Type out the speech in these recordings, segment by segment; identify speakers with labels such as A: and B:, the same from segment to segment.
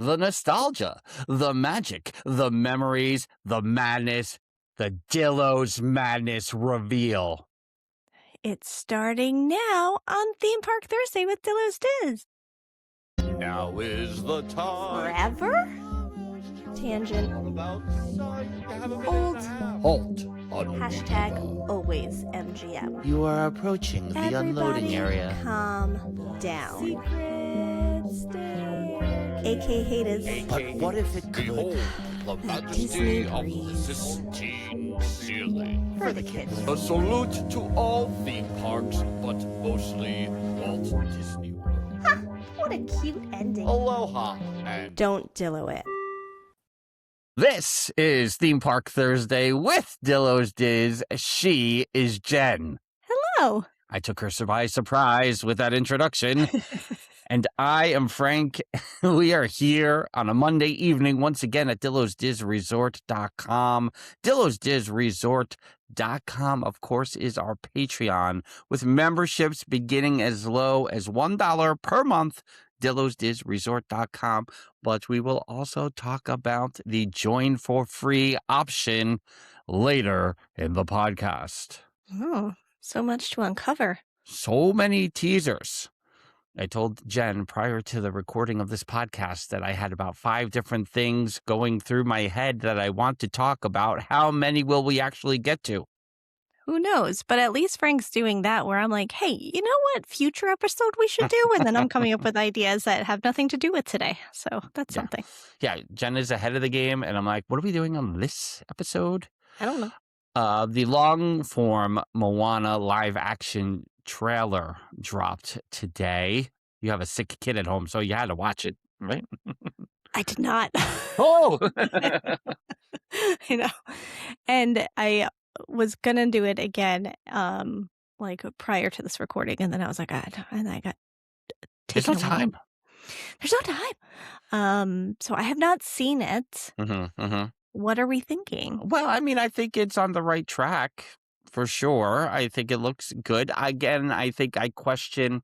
A: The nostalgia, the magic, the memories, the madness, the Dillo'S Madness reveal.
B: It's starting now on Theme Park Thursday with Dillos Diz.
A: Now is the time.
B: Forever? Tangent. Old.
A: Halt.
B: Hashtag always MGM.
A: You are approaching the unloading area.
B: Calm down. AK haters.
A: But what if it could? Behold, the
B: Disney
A: majesty of the Sistine Ceiling.
B: For the kids.
A: A salute to all theme parks, but mostly Walt Disney World.
B: Ha! What a cute ending.
A: Aloha and
B: Don't Dillo it.
A: This is Theme Park Thursday with Dillos Diz. She is Jen.
B: Hello.
A: I took her by surprise with that introduction. And I am Frank. We are here on a Monday evening once again at DillosDizResort.com. DillosDizResort.com, of course, is our Patreon with memberships beginning as low as $1 per month. DillosDizResort.com. But we will also talk about the join for free option later in the podcast.
B: Oh, so much to uncover.
A: So many teasers. I told Jen prior to the recording of this podcast that I had about 5 different things going through my head that I want to talk about. How many will we actually get to?
B: Who knows? But at least Frank's doing that where I'm like, hey, you know what future episode we should do? And then I'm coming up with ideas that have nothing to do with today. So that's something.
A: Yeah, Jen is ahead of the game. And I'm like, what are we doing on this episode?
B: I don't know.
A: The long form Moana Live Action trailer dropped today. You have a sick kid at home, so you had to watch it, right?
B: I did not.
A: Oh!
B: You know, and I was going to do it again, like prior to this recording. And then I was like, and I got
A: There's no
B: taken away.
A: time.
B: There's no time. So I have not seen it. What are we thinking?
A: Well, I mean, I think it's on the right track for sure. I think it looks good. Again, I think I question,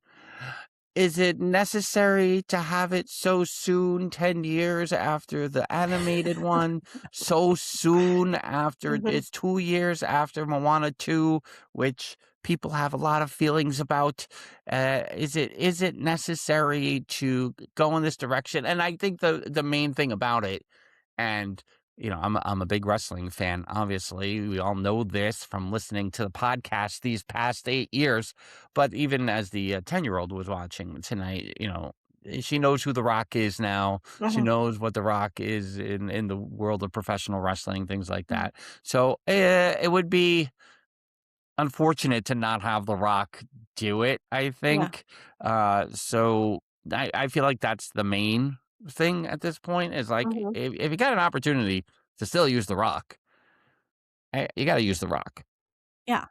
A: is it necessary to have it so soon, 10 years after the animated one, so soon after it's 2 years after Moana 2, which people have a lot of feelings about. Is it necessary to go in this direction? And I think the main thing about it, and you know, I'm a big wrestling fan, obviously. We all know this from listening to the podcast these past 8 years. But even as the 10-year-old was watching tonight, you know, she knows who The Rock is now. She knows what The Rock is in the world of professional wrestling, things like that. So it would be unfortunate to not have The Rock do it, I think. So I feel like that's the main thing at this point is like, if you got an opportunity to still use The Rock, you got to use The Rock.
B: Yeah.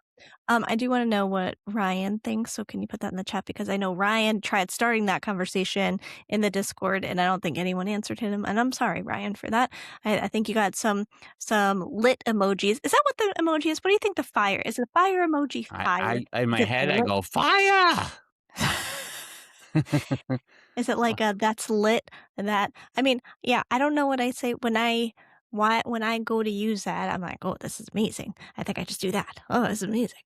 B: I do want to know what Ryan thinks. So can you put that in the chat? Because I know Ryan tried starting that conversation in the Discord and I don't think anyone answered him. And I'm sorry, Ryan, for that. I think you got some lit emojis. Is that what the emoji is? What do you think the fire is? The fire emoji fire?
A: In my head, I go, fire!
B: Is it like that's lit? That I mean, yeah, I don't know what I say when I go to use that. I'm like, oh, this is amazing. I think I just do that. Oh, this is amazing.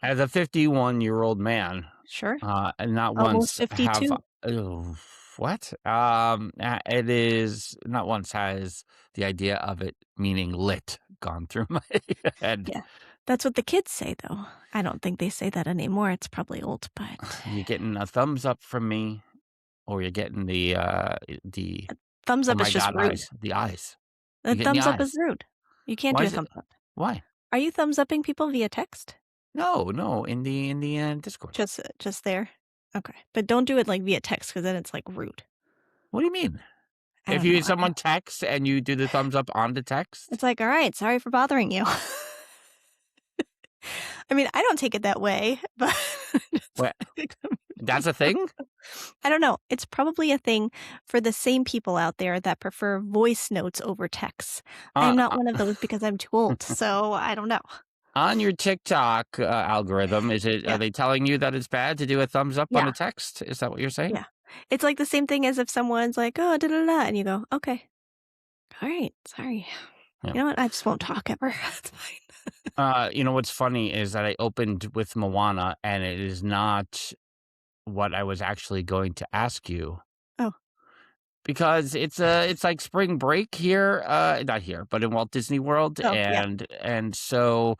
A: As a 51-year-old man,
B: Sure.
A: and not
B: Almost
A: once
B: 52.
A: What? It is not once has the idea of it meaning lit gone through my head.
B: Yeah. That's what the kids say, though. I don't think they say that anymore. It's probably old, but
A: You're getting a thumbs up from me, or you're getting the
B: thumbs up is just rude.
A: the eyes.
B: The
A: You're getting
B: thumbs
A: the
B: up is rude. You can't
A: Why
B: do a
A: is it-
B: thumbs up.
A: Why?
B: Are you thumbs upping people via text?
A: No, in the Discord.
B: Just there. Okay, but don't do it like via text because then it's like rude.
A: What do you mean?
B: I
A: If
B: don't know.
A: someone texts and you do the thumbs up on the text,
B: It's like, all right, sorry for bothering you. I mean, I don't take it that way, but
A: What? That's a thing?
B: I don't know. It's probably a thing for the same people out there that prefer voice notes over texts. I'm not one of those because I'm too old, so I don't know.
A: On your TikTok algorithm, are they telling you that it's bad to do a thumbs up on
B: Yeah.
A: a text? Is that what you're saying?
B: Yeah. It's like the same thing as if someone's like, "Oh, da da da," and you go, "Okay, all right, sorry.
A: Yeah.
B: You know what? I just won't talk ever. That's fine."
A: What's funny is that I opened with Moana, and it is not what I was actually going to ask you.
B: Oh,
A: Because it's like spring break here, not here, but in Walt Disney World,
B: oh, yeah,
A: and so,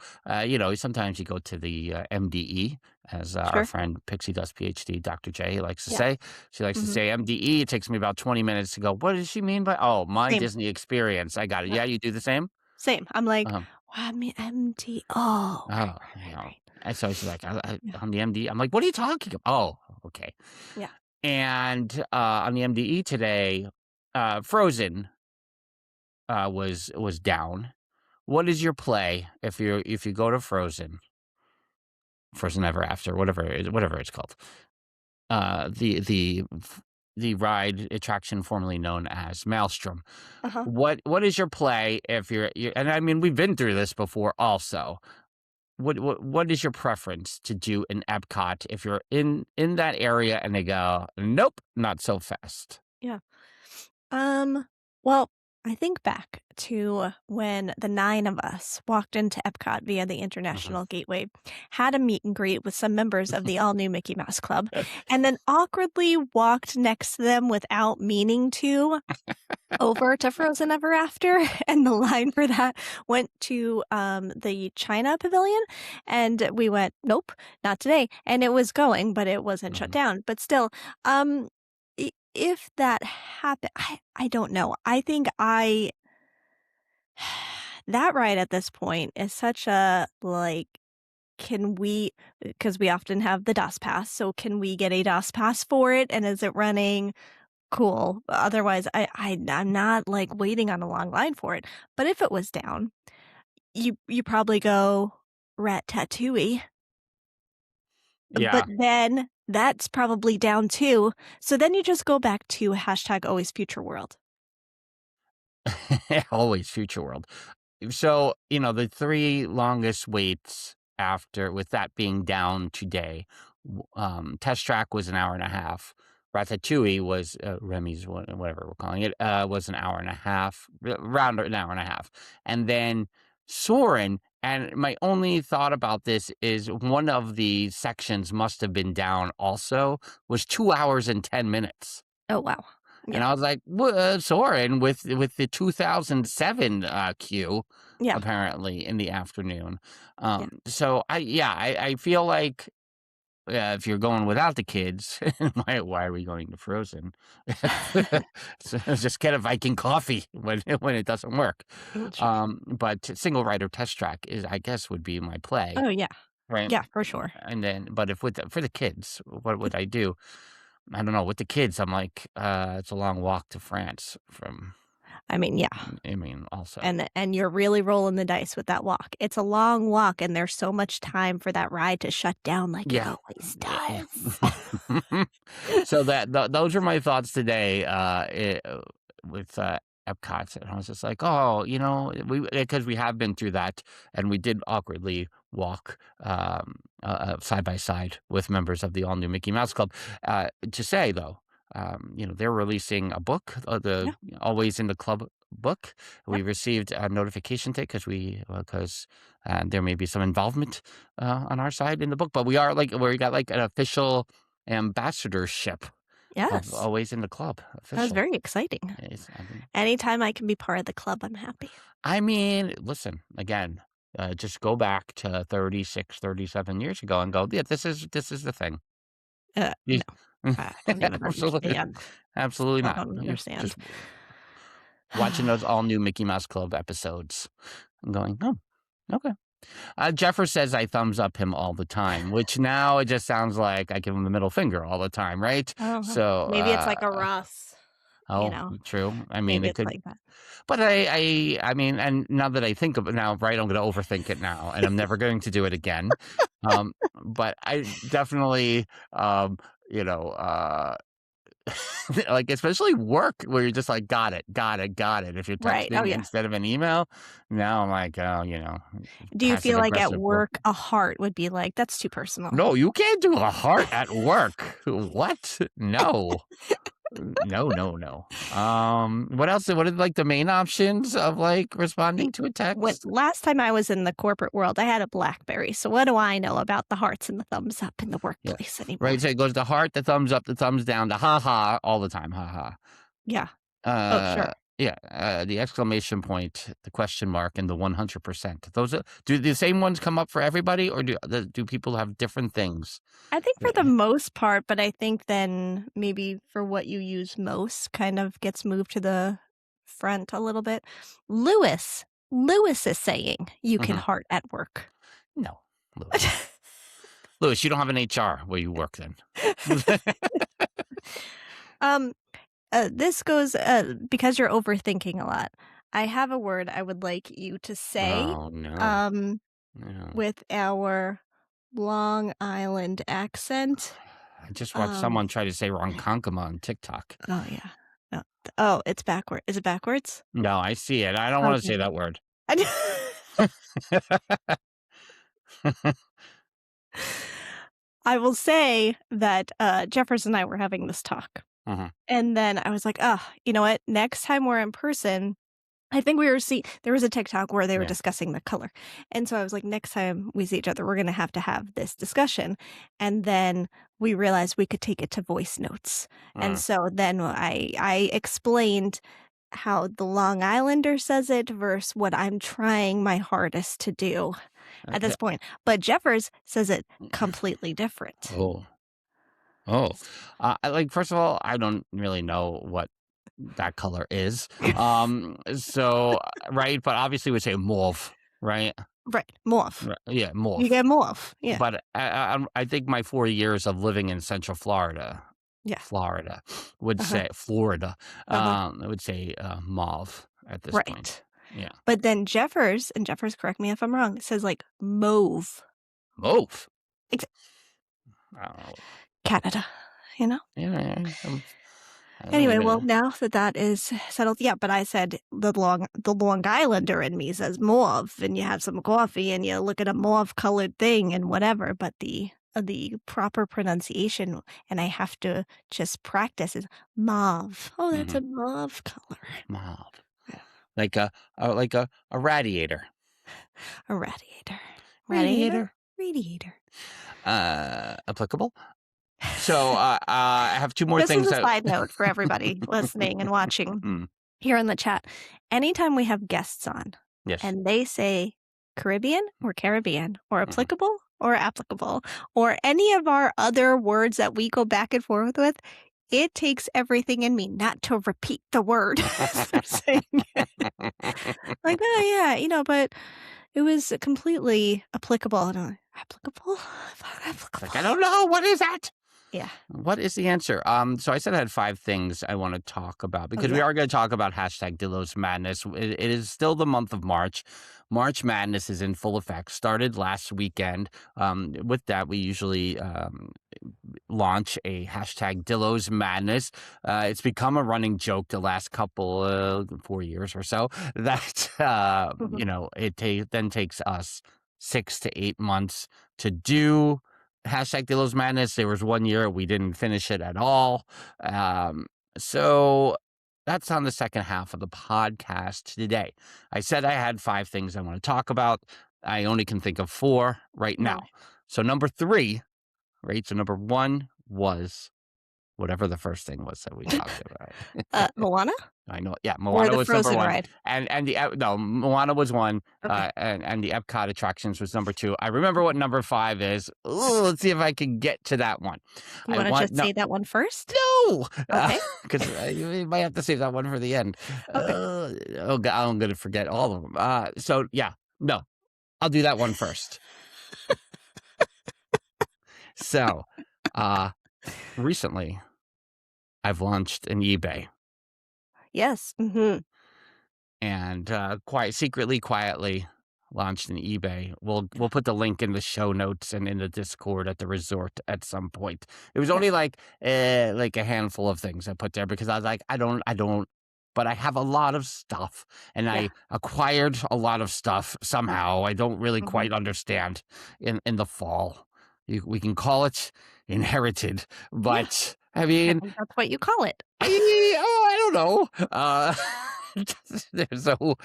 A: sometimes you go to the, MDE, as, our
B: sure,
A: friend Pixie Dust PhD, Dr. J likes to
B: yeah,
A: say. She likes to
B: mhm,
A: say MDE. It takes me about 20 minutes to go, "What does she mean by" "Oh, my
B: same,
A: Disney experience, I got it."
B: yeah,
A: Yeah, you do the same?
B: same. I'm like,
A: Uh-huh.
B: "Wow, I mean, MD oh, right,
A: Oh,
B: right, right, right."
A: and so she's like, I
B: Yeah,
A: on the MD I'm like, "What are you talking about?" "Oh, okay."
B: yeah,
A: And, on the MDE today, Frozen, was down. What is your play if you go to Frozen Ever After, whatever it's called? The ride attraction formerly known as Maelstrom.
B: uh-huh.
A: What is your play if you're and I mean, we've been through this before also. What is your preference to do in Epcot if you're in that area and they go, "Nope, not so fast."
B: Yeah. Well, I think back to when the 9 of us walked into Epcot via the
A: Mhm.
B: International Gateway, had a meet and greet with some members of the all-new Mickey Mouse Club, and then awkwardly walked next to them without meaning to over to Frozen Ever After, and the line for that went to, the China Pavilion, and we went, "Nope, not today," and it was going, but it wasn't shut
A: Mhm.
B: down, but still, if that happened, I don't know. I think I that ride at this point is such a, like, can we because we often have the DOS Pass, so can we get a DOS Pass for it, and is it running? Cool. Otherwise, I'm not, like, waiting on a long line for it. But if it was down, you probably go Rat-Tatouille, but
A: Yeah.
B: then that's probably down too, so then you just go back to hashtag always future world.
A: Always Future World. So, the 3 longest waits after with that being down today, Test Track was an hour and a half. Ratatouille was, Remy's whatever we're calling it, was an hour and a half, around an hour and a half. And then Soarin', and my only thought about this is one of the sections must have been down also, was 2 hours and 10 minutes.
B: Oh, wow.
A: And
B: Yeah.
A: I was like, Soarin' with the 2007, queue,
B: Yeah.
A: apparently, in the afternoon.
B: Yeah.
A: So I feel like, if you're going without the kids, why are we going to Frozen? So just get a Viking coffee when it doesn't work.
B: Sure.
A: But single rider test track is, I guess, would be my play,
B: Oh, yeah.
A: right?
B: Yeah, for sure.
A: And then, but if for the kids, what would I do? I don't know. With the kids, I'm like, it's a long walk to France from.
B: I mean, yeah.
A: I mean, also.
B: And you're really rolling the dice with that walk. It's a long walk, and there's so much time for that ride to shut down like it
A: Yeah.
B: always
A: Yeah.
B: does.
A: So those are my thoughts today, with, Epcot, and I was just like, "Oh, because we have been through that, and we did awkwardly walk, side by side with members of the all-new Mickey Mouse Club." To say, though, they're releasing a book, the
B: Yeah,
A: Always in the Club book.
B: yep,
A: We received a notification today because there may be some involvement, on our side in the book, but we got, like, an official ambassadorship of
B: yes.
A: Always in the Club,
B: That was
A: official.
B: very exciting.
A: I mean
B: Anytime I can be part of the club, I'm happy.
A: listen, again, just go back to 36, 37 years ago and go, "Yeah, this is the thing." You
B: No, I don't even
A: Absolutely,
B: understand.
A: absolutely
B: I
A: not.
B: don't
A: You
B: understand.
A: just watching those all new Mickey Mouse Club episodes and going, "Oh, okay." Jeffer says I thumbs up him all the time, which now it just sounds like I give him the middle finger all the time, right?
B: Oh,
A: So,
B: maybe it's like a Russ, you
A: oh,
B: know?
A: true. I mean,
B: Maybe
A: it
B: it's
A: could,
B: like that.
A: but I mean, and now that I think of it now, right, I'm going to overthink it now, and I'm never going to do it again. But I definitely, um, you know, uh, Like, especially work where you're just like, got it, got it, got it. If you're
B: Right. Oh,
A: texting
B: yeah.
A: instead of an email, now I'm like, oh,
B: Do you
A: passive
B: feel like at
A: aggressive work.
B: work a heart would be like, "That's too personal"?
A: No, you can't do a heart at work. What? No. No, no, no. What else? What are like the main options of like
B: See,
A: responding to a
B: when
A: text?
B: last time I was in the corporate world, I had a BlackBerry, so what do I know about the hearts and the thumbs up in the
A: Yeah.
B: workplace
A: Right.
B: anymore?
A: So it goes the heart, the thumbs up, the thumbs down, the ha ha all the time. Ha ha.
B: Yeah. Oh,
A: Uh,
B: sure.
A: yeah, the exclamation point, the question mark, and the 100%. Those are do the same ones come up for everybody, or do people have different things?
B: I think for
A: Yeah.
B: the most part, but I think then maybe for what you use most kind of gets moved to the front a little bit. Lewis. Lewis is saying you can
A: Mhm.
B: heart at work.
A: No, Lewis. Lewis, you don't have an HR where you work then.
B: Um, this goes because you're overthinking a lot. I have a word I would like you to say
A: Oh no.
B: um,
A: No.
B: with our Long Island accent.
A: I just watched
B: Um,
A: someone try to say Ronkonkoma on TikTok.
B: oh yeah. No. Oh, it's backward. Is it backwards?
A: No, I see it. I don't want to
B: Okay.
A: say that word.
B: I will say that Jefferson and I were having this talk.
A: Mhm.
B: And then I was like, oh, you know what? Next time we're in person, I think we were there was a TikTok where they were
A: Yeah.
B: discussing the color. And so I was like, next time we see each other, we're going to have this discussion. And then we realized we could take it to voice notes. And
A: Mm.
B: so then I explained how the Long Islander says it versus what I'm trying my hardest to do at
A: Yeah.
B: this point. But Jeffers says it completely different.
A: Oh. Oh. Like, first of all, I don't really know what that color is. So, right, but obviously we say mauve, right?
B: Right. Morph.
A: Yeah,
B: You
A: mauve.
B: get morph. Yeah.
A: But I think my 4 years of living in Central Florida
B: Yeah.
A: would
B: Uh-huh.
A: say Florida,
B: Uh-huh.
A: I would say, mauve at this point.
B: Right.
A: Yeah.
B: But then Jeffers, and Jeffers, correct me if I'm wrong, says like mauve.
A: Mauve?
B: Ex-
A: I don't know.
B: Canada, you know?
A: Yeah, I don't
B: Anyway, well,
A: even
B: now that is settled, yeah, but I said the Long Islander in me says mauve, and you have some coffee and you look at a mauve colored thing and whatever, but the proper pronunciation, and I have to just practice, is mauve. Oh, that's a
A: Mhm.
B: mauve color.
A: Mauve.
B: Yeah.
A: Like a radiator.
B: A radiator. Radiator?
A: Radiator.
B: Radiator.
A: Applicable? So, I have 2 more
B: This is
A: things
B: a
A: that
B: side note for everybody listening and watching
A: Mm,
B: here in the chat. Anytime we have guests on
A: yes.
B: and they say Caribbean or
A: Mhm.
B: applicable or any of our other words that we go back and forth with, it takes everything in me not to repeat the word as they're saying it. Like, oh yeah, but it was completely applicable. And I'm like, applicable?
A: Like, I don't know, what is that?
B: Yeah.
A: What is the answer? So I said I had 5 things I wanna talk about because we
B: yeah.
A: are gonna talk about hashtag Dillo's Madness. It is still the month of March. March Madness is in full effect, started last weekend. With that, we usually, launch a hashtag Dillo's Madness. It's become a running joke the last couple, 4 years or so that, it then takes us 6 to 8 months to do hashtag Dillo's Madness. There was 1 year we didn't finish it at all. So that's on the second half of the podcast today. I said I had 5 things I want to talk about. I only can think of 4 right now.
B: Okay.
A: So number 3, right? So number 1 was whatever the first thing was that we talked about.
B: Moana?
A: I know. Yeah,
B: Or
A: Moana
B: the
A: was number
B: Frozen
A: 1,
B: ride?
A: and Moana was 1,
B: Okay.
A: and the Epcot attractions was number 2. I remember what number 5 is. Ooh, let's see if I can get to that one.
B: You
A: I
B: want to
A: want
B: just
A: no,
B: say that one first?
A: no,
B: Okay.
A: because you might have to save that one for the end.
B: Okay.
A: Oh God, I'm gonna forget all of them. So yeah, no, I'll do that one first. So, recently I've launched an eBay.
B: Yes. Mm-hmm.
A: And quietly, launched an eBay. We'll put the link in the show notes and in the Discord at the resort at some point. It was
B: Yeah.
A: only like a handful of things I put there because I was like, I don't, but I have a lot of stuff, and
B: Yeah.
A: I acquired a lot of stuff somehow. I don't really
B: Mhm.
A: quite understand in the fall. We can call it inherited,
B: Yeah.
A: but I
B: I
A: mean,
B: think that's what you call it.
A: I don't know. So,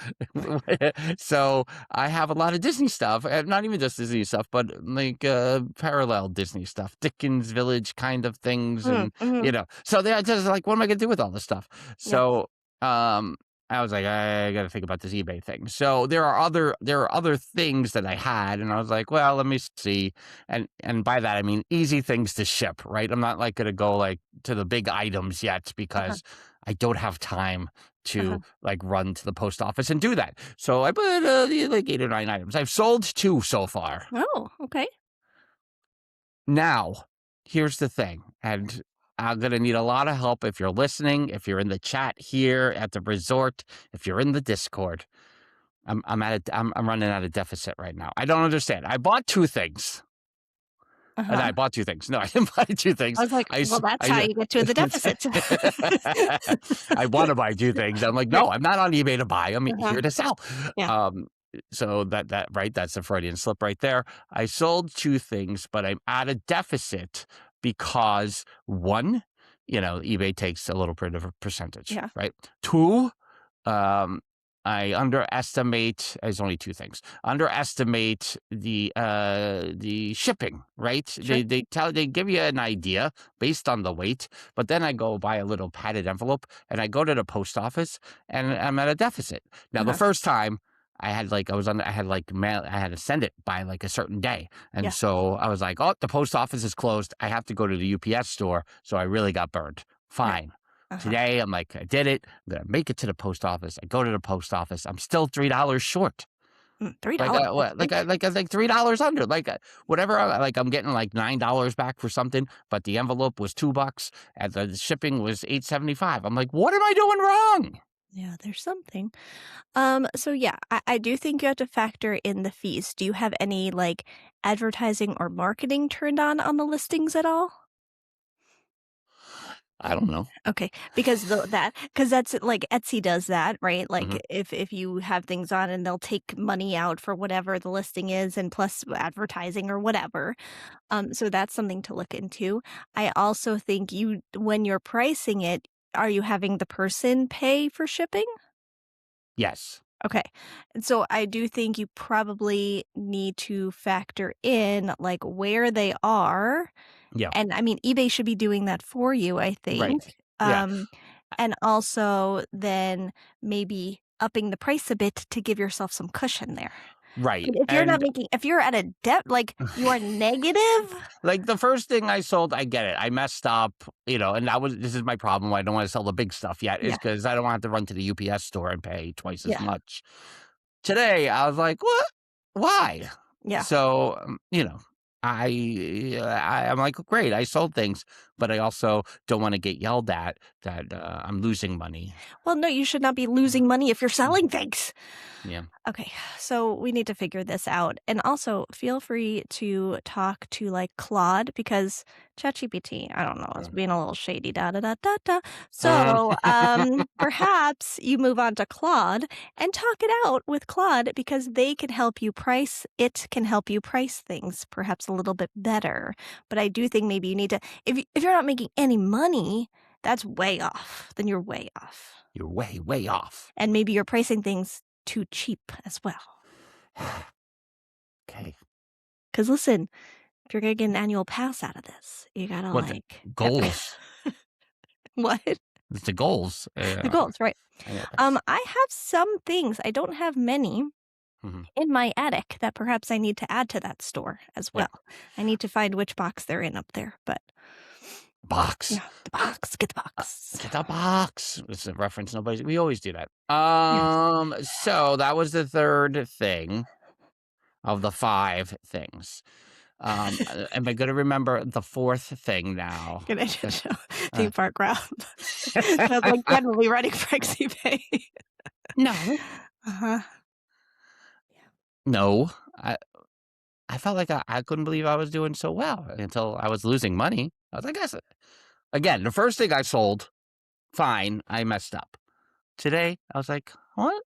A: so I have a lot of Disney stuff. Not even just Disney stuff, but like parallel Disney stuff, Dickens Village kind of things,
B: Mm,
A: and
B: mhm.
A: So they're just like, what am I gonna do with all this stuff?
B: Yeah.
A: So, I was like, I got to think about this eBay thing. So there are other things that I had, and I was like, well, let me see. And by that I mean easy things to ship, right? I'm not like gonna go like to the big items yet
B: Uh-huh.
A: because I don't have time
B: Uh-huh.
A: to like run to the post office and do that. So I put like 8 or 9 items. I've sold 2 so far.
B: Oh, okay.
A: Now, here's the thing, and I'm gonna need a lot of help if you're listening, if you're in the chat here at the resort, if you're in the Discord. I'm running at a deficit right now. I don't understand. I bought 2 things.
B: Uh-huh.
A: I bought 2 things. No, I didn't buy 2 things.
B: I was like,
A: I
B: "Well,
A: s
B: that's how
A: I
B: you get to the deficit."
A: I wanna buy 2 things. I'm like,
B: Right.
A: "No, I'm not on eBay to buy. I'm
B: Uh-huh.
A: here to sell."
B: Yeah.
A: Um, so that right, that's a Freudian slip right there. I sold 2 things, but I'm at a deficit because 1, eBay takes a little bit of a percentage,
B: Yeah.
A: right? 2, um, I underestimate. There's only 2 things. Underestimate the shipping, right?
B: Sure.
A: They give you an idea based on the weight, but then I go buy a little padded envelope and I go to the post office and I'm at a deficit. Now the
B: Uh-huh.
A: first time I had like I had like mail. I had to send it by like a certain day, and
B: Yeah.
A: so I was like, "Oh, the post office is closed. I have to go to the UPS store." So I really got burned.
B: Right.
A: Fine.
B: Uh-huh.
A: Today, I'm like, I did it. I'm gonna make it to the post office. I go to the post office. I'm still $3 short. Like,
B: $3, that's big.
A: like $3 under. Like, whatever. Like, I'm getting like $9 back for something, but the envelope was $2, and the shipping was $8.75. I'm like, what am I doing wrong?
B: Yeah, there's something. So yeah, I do think you have to factor in the fees. Do you have any, like, advertising or marketing turned on the listings at all?
A: I don't know.
B: Okay, because that's like Etsy does that, right?
A: Hmm.
B: Like if you have things on and they'll take money out for whatever the listing is and plus advertising or whatever. So that's something to look into. I also think when you're pricing it, are you having the person pay for shipping?
A: Yes.
B: Okay. And so I do think you probably need to factor in like where they are.
A: Yeah.
B: And I mean, eBay should be doing that for you, I think.
A: Right. Yeah.
B: Um, and also then maybe upping the price a bit to give yourself some cushion there.
A: Right.
B: But
A: And
B: if you're at a debt, like you are negative.
A: like the first thing I sold, I get it. I messed up, and this is my problem. Why I don't want to sell the big stuff yet, is
B: Yeah.
A: because I don't want to run to the UPS store and pay twice as
B: Yeah.
A: much. Today, I was like, what? Why?
B: Yeah.
A: So, I'm like, great, I sold things, but I also don't want to get yelled at that I'm losing money.
B: Well, no, you should not be losing money if you're selling things.
A: Yeah.
B: Okay, so we need to figure this out. And also, feel free to talk to like Claude because ChatGPT, I don't know, is being a little shady. Da da da da da. So, perhaps you move on to Claude and talk it out with Claude because they can help you price. It can help you price things perhaps a little bit better. But I do think maybe you need to, if you're not making any money, that's way off. Then you're way off,
A: You're way, way off.
B: and maybe you're pricing things too cheap as well.
A: Okay.
B: Because listen, if you're gonna get an annual pass out of this, you gotta
A: What the
B: like
A: goals?
B: what?
A: It's the goals.
B: The goals, right? I have some things. I don't have many
A: Mhm.
B: in my attic that perhaps I need to add to that store as
A: Yeah.
B: well. I need to find which box they're in up there, but
A: Box.
B: yeah, the box. Get the box.
A: Get the box. It's a reference. We always do that.
B: Yes.
A: So that was the third thing of the 5 things. Am I going to remember the 4th thing now?
B: Can I just show
A: Uh,
B: theme park grab? Sounds like generally running for XP.
A: no.
B: Uh-huh.
A: No, I felt like I couldn't believe I was doing so well until I was losing money. I was like, "Guess again, the first thing I sold, fine, I messed up. Today, I was like, "What?"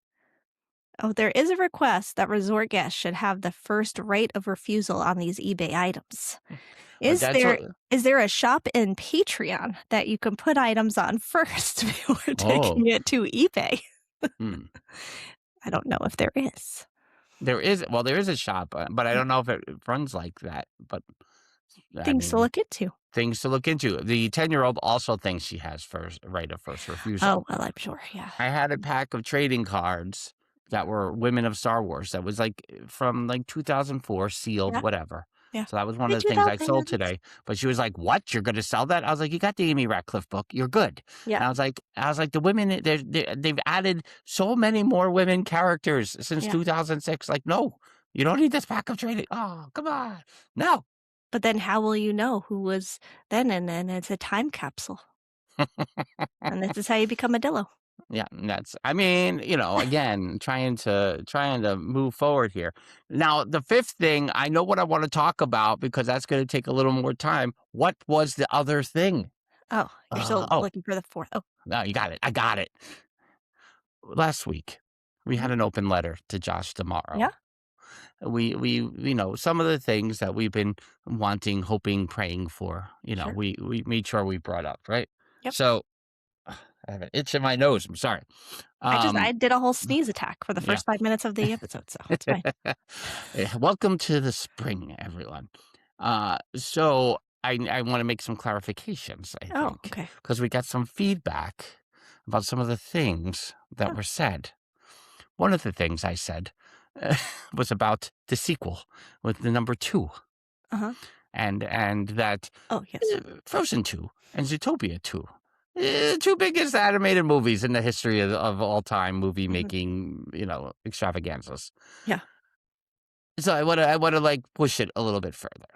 B: Oh, there is a request that resort guests should have the first right of refusal on these eBay items. Is
A: That's
B: there
A: what
B: is there a shop in Patreon that you can put items on first before taking
A: oh,
B: it to eBay?
A: hmm.
B: I don't know if there is.
A: There is a shop, but I don't know if it runs like that, but, I
B: Things to
A: mean,
B: look into.
A: things to look into. The 10-year-old also thinks she has first right of first refusal.
B: Oh, well, I'm sure, yeah.
A: I had a pack of trading cards that were Women of Star Wars that was, like, from, like, 2004, sealed,
B: Yeah,
A: whatever.
B: yeah.
A: So that was one
B: The
A: of the things I sold
B: 2000s.
A: today, but she was like, "What? You're gonna sell that?" I was like, "You got the Amy Ratcliffe book, you're good."
B: Yeah,
A: And I was like, "The women, they've added so many more women characters since
B: yeah.
A: 2006, like, no, you don't need this pack of trading." Oh, come on. No.
B: But then how will you know who was then and then? It's a time capsule, and this is how you become a Dillo.
A: Yeah, and that's I mean, again, trying to move forward here. Now, the fifth thing, I know what I wanna talk about because that's gonna take a little more time. What was the other thing?
B: Oh, you're still
A: Oh,
B: looking for the 4th. Oh,
A: no, you got it. I got it. Last week, we
B: mhm.
A: had an open letter to Josh
B: Yeah,
A: tomorrow. We some of the things that we've been wanting, hoping, praying for,
B: sure.
A: we made sure we brought up, right?
B: Yep.
A: So, I have an itch in my nose, I'm sorry.
B: I
A: Um,
B: did a whole sneeze attack for the
A: yeah.
B: first 5 minutes of the episode, so it's fine.
A: Welcome to the spring, everyone. So I want to make some clarifications, I
B: Oh,
A: think,
B: okay.
A: because we got some feedback about some of the things that
B: Oh,
A: were said. One of the things I said was about the sequel with the number two,
B: uh-huh.
A: and that
B: Oh, yes.
A: Frozen 2 and Zootopia 2. Two biggest animated movies in the history of all time movie
B: Mhm.
A: making, extravaganzas.
B: Yeah,
A: So I wanna, like, push it a little bit further,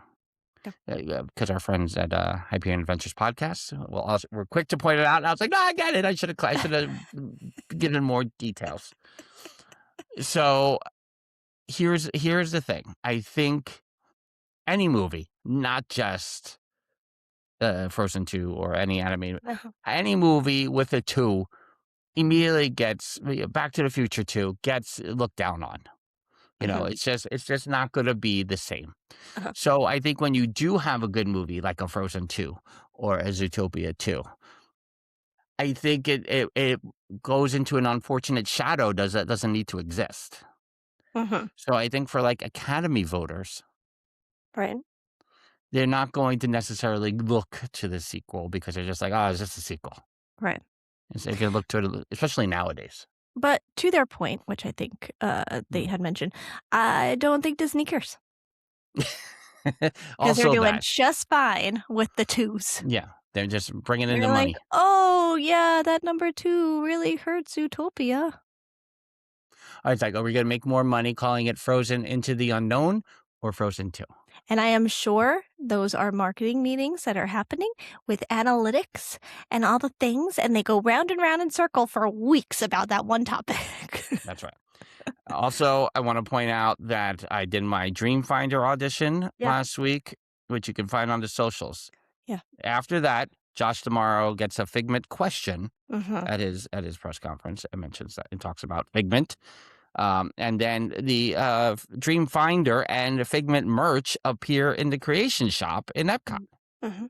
B: yeah.
A: yeah, because our friends at, Hyperion Adventures Podcast, were quick to point it out, and I was like, "No, I get it. I shoulda given more details." So, here's the thing. I think any movie, not just, Frozen 2 or
B: Uh-huh,
A: any movie with a 2 immediately gets Back to the Future 2 gets looked down on.
B: mhm,
A: It's just not gonna be the same.
B: uh-huh,
A: So I think when you do have a good movie like a Frozen 2 or a Zootopia 2, I think it goes into an unfortunate shadow that doesn't need to exist.
B: mhm.
A: So I think for, like, Academy voters,
B: Right,
A: they're not going to necessarily look to the sequel because they're just like, "Oh, it's just a sequel."
B: right.
A: They're gonna look to it, especially nowadays.
B: But to their point, which I think, they
A: Mm.
B: had mentioned, I don't think Disney cares because 'cause they're
A: Also
B: doing
A: that.
B: just fine with the 2s.
A: Yeah, they're just bringing in the
B: They're like,
A: money.
B: "Oh, yeah, that number 2 really hurts Zootopia."
A: It's like, are we gonna make more money calling it Frozen Into the Unknown or Frozen 2?
B: And I am sure those are marketing meetings that are happening with analytics and all the things, and they go round and round in circle for weeks about that one topic.
A: That's right. Also, I wanna point out that I did my Dreamfinder audition
B: Yeah.
A: last week, which you can find on the socials.
B: Yeah.
A: After that, Josh tomorrow gets a Figment question
B: Mhm.
A: at his press conference and mentions that and talks about Figment. And then the, Dreamfinder and Figment merch appear in the Creation Shop in Epcot.
B: Mm. Mhm.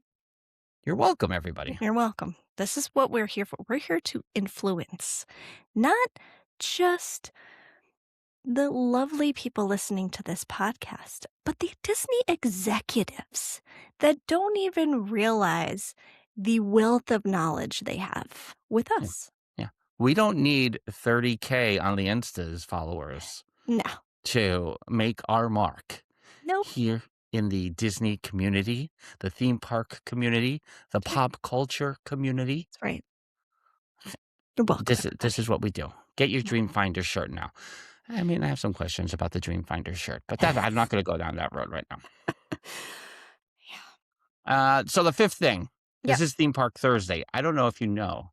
A: You're welcome, everybody.
B: You're welcome. This is what we're here for. We're here to influence, not just the lovely people listening to this podcast, but the Disney executives that don't even realize the wealth of knowledge they have with
A: Yeah,
B: us.
A: yeah. We don't need 30K on the Insta's followers
B: No,
A: to make our mark
B: nope.
A: here in the Disney community, the theme park community, the
B: Yeah,
A: pop culture community.
B: that's right. You're welcome,
A: This
B: everybody.
A: is what we do. Get your
B: Yeah.
A: Dreamfinder shirt now. I mean, I have some questions about the Dreamfinder shirt, but I'm not going to go down that road right now.
B: Yeah.
A: So the fifth thing,
B: Yeah.
A: this is Theme Park Thursday. I don't know if you know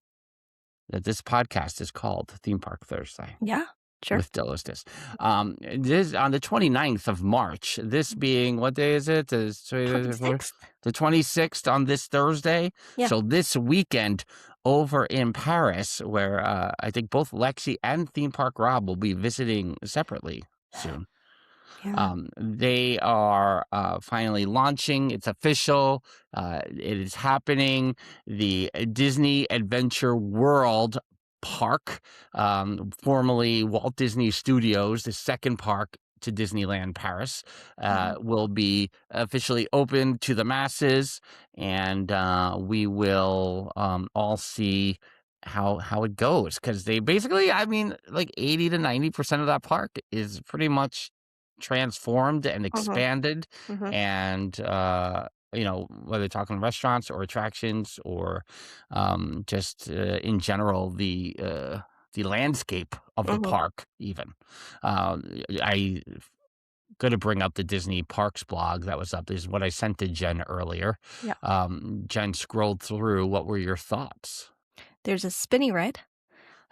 A: that this podcast is called Theme Park Thursday.
B: Yeah. Sure.
A: with Dillos. This on the 29th of March. This being what day is it?
B: 26th.
A: The 26th on this Thursday.
B: Yeah.
A: So this weekend over in Paris, where I think both Lexi and Theme Park Rob will be visiting separately soon.
B: Yeah.
A: They are finally launching. It's official. It is happening. The Disney Adventure World Park, formerly Walt Disney Studios, the second park to Disneyland Paris,
B: Mhm.
A: will be officially open to the masses, and we will all see how it goes, because they basically, I mean, like 80 to 90% of that park is pretty much transformed and
B: Mhm.
A: expanded,
B: Mhm.
A: and whether talking restaurants or attractions or just in general the landscape of the
B: Mhm.
A: park even. I going to bring up the Disney Parks blog that was up. This is what I sent to Jen earlier.
B: Yeah.
A: Jen scrolled through. What were your thoughts?
B: There's a spinny ride.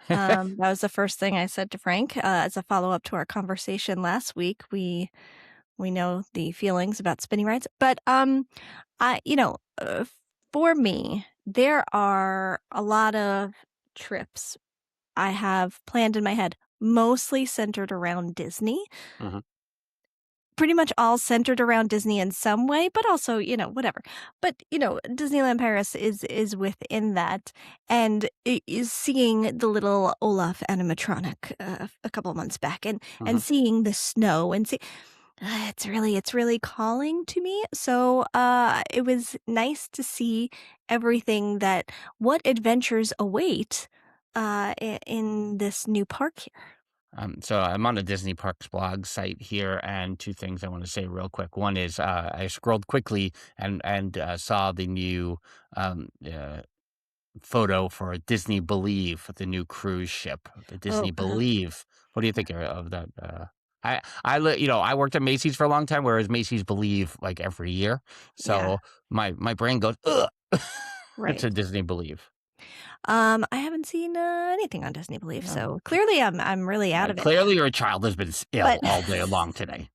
B: That was the first thing I said to Frank, as a follow-up to our conversation last week. We know the feelings about spinny rides, but, I for me, there are a lot of trips I have planned in my head, mostly centered around Disney.
A: Mhm.
B: Pretty much all centered around Disney in some way, but also, whatever. But, Disneyland Paris is within that, and is seeing the little Olaf animatronic, a couple months back, and
A: Mhm.
B: seeing the snow and see it's really calling to me. So, it was nice to see everything that what adventures await, in this new park here.
A: So I'm on a Disney Parks blog site here, and two things I want to say real quick. One is I scrolled quickly and saw the new um, uh, photo for Disney Believe, the new cruise ship, the
B: Oh,
A: Disney
B: uh-huh.
A: Believe. What do you think of that? I worked at Macy's for a long time, whereas Macy's Believe like every year.
B: Yeah,
A: So my brain goes ugh to
B: right.
A: Disney Believe.
B: I haven't seen, anything on Disney Belief,
A: Yeah.
B: so clearly I'm really out of it.
A: Clearly, your child has been
B: But
A: ill all day long today.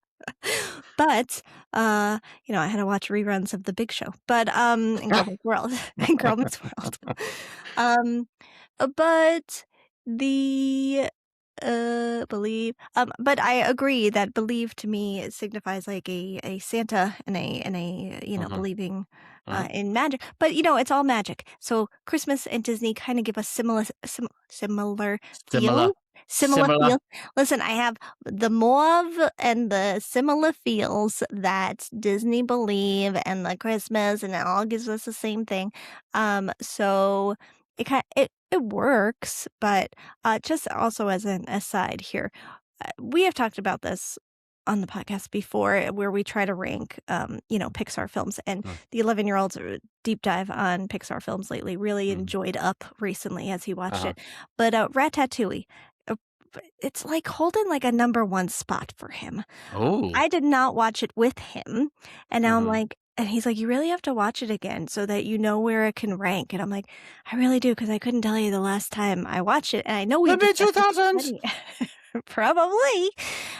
B: but, I had to watch reruns of The Big Show, but, in Girl Meets World in Girl Meets World. Um, but the, but I agree that believe to me signifies like a Santa and a,
A: Mhm,
B: believing,
A: mhm.
B: in magic, but, it's all magic. So Christmas and Disney kinda give us similar
A: Similar,
B: feel similar
A: similar.
B: feel. Listen, I have the mauve and the similar feels that Disney believe and the Christmas, and it all gives us the same thing. So it works, but, just also as an aside here, we have talked about this on the podcast before, where we try to rank, Pixar films, and
A: Mm,
B: the 11-year-old's deep dive on Pixar films lately really
A: mhm,
B: enjoyed Up recently as he watched
A: uh-huh.
B: it. But, Ratatouille, uh, it's like holding like a number 1 spot for him.
A: Oh,
B: I did not watch it with him, and now I'm
A: mhm.
B: like and he's like, "You really have to watch it again so that you know where it can rank," and I'm like, "I really do, because I couldn't tell you the last time I watched it," and I know
A: The
B: we've discussed this
A: mid-2000s.
B: plenty. Probably,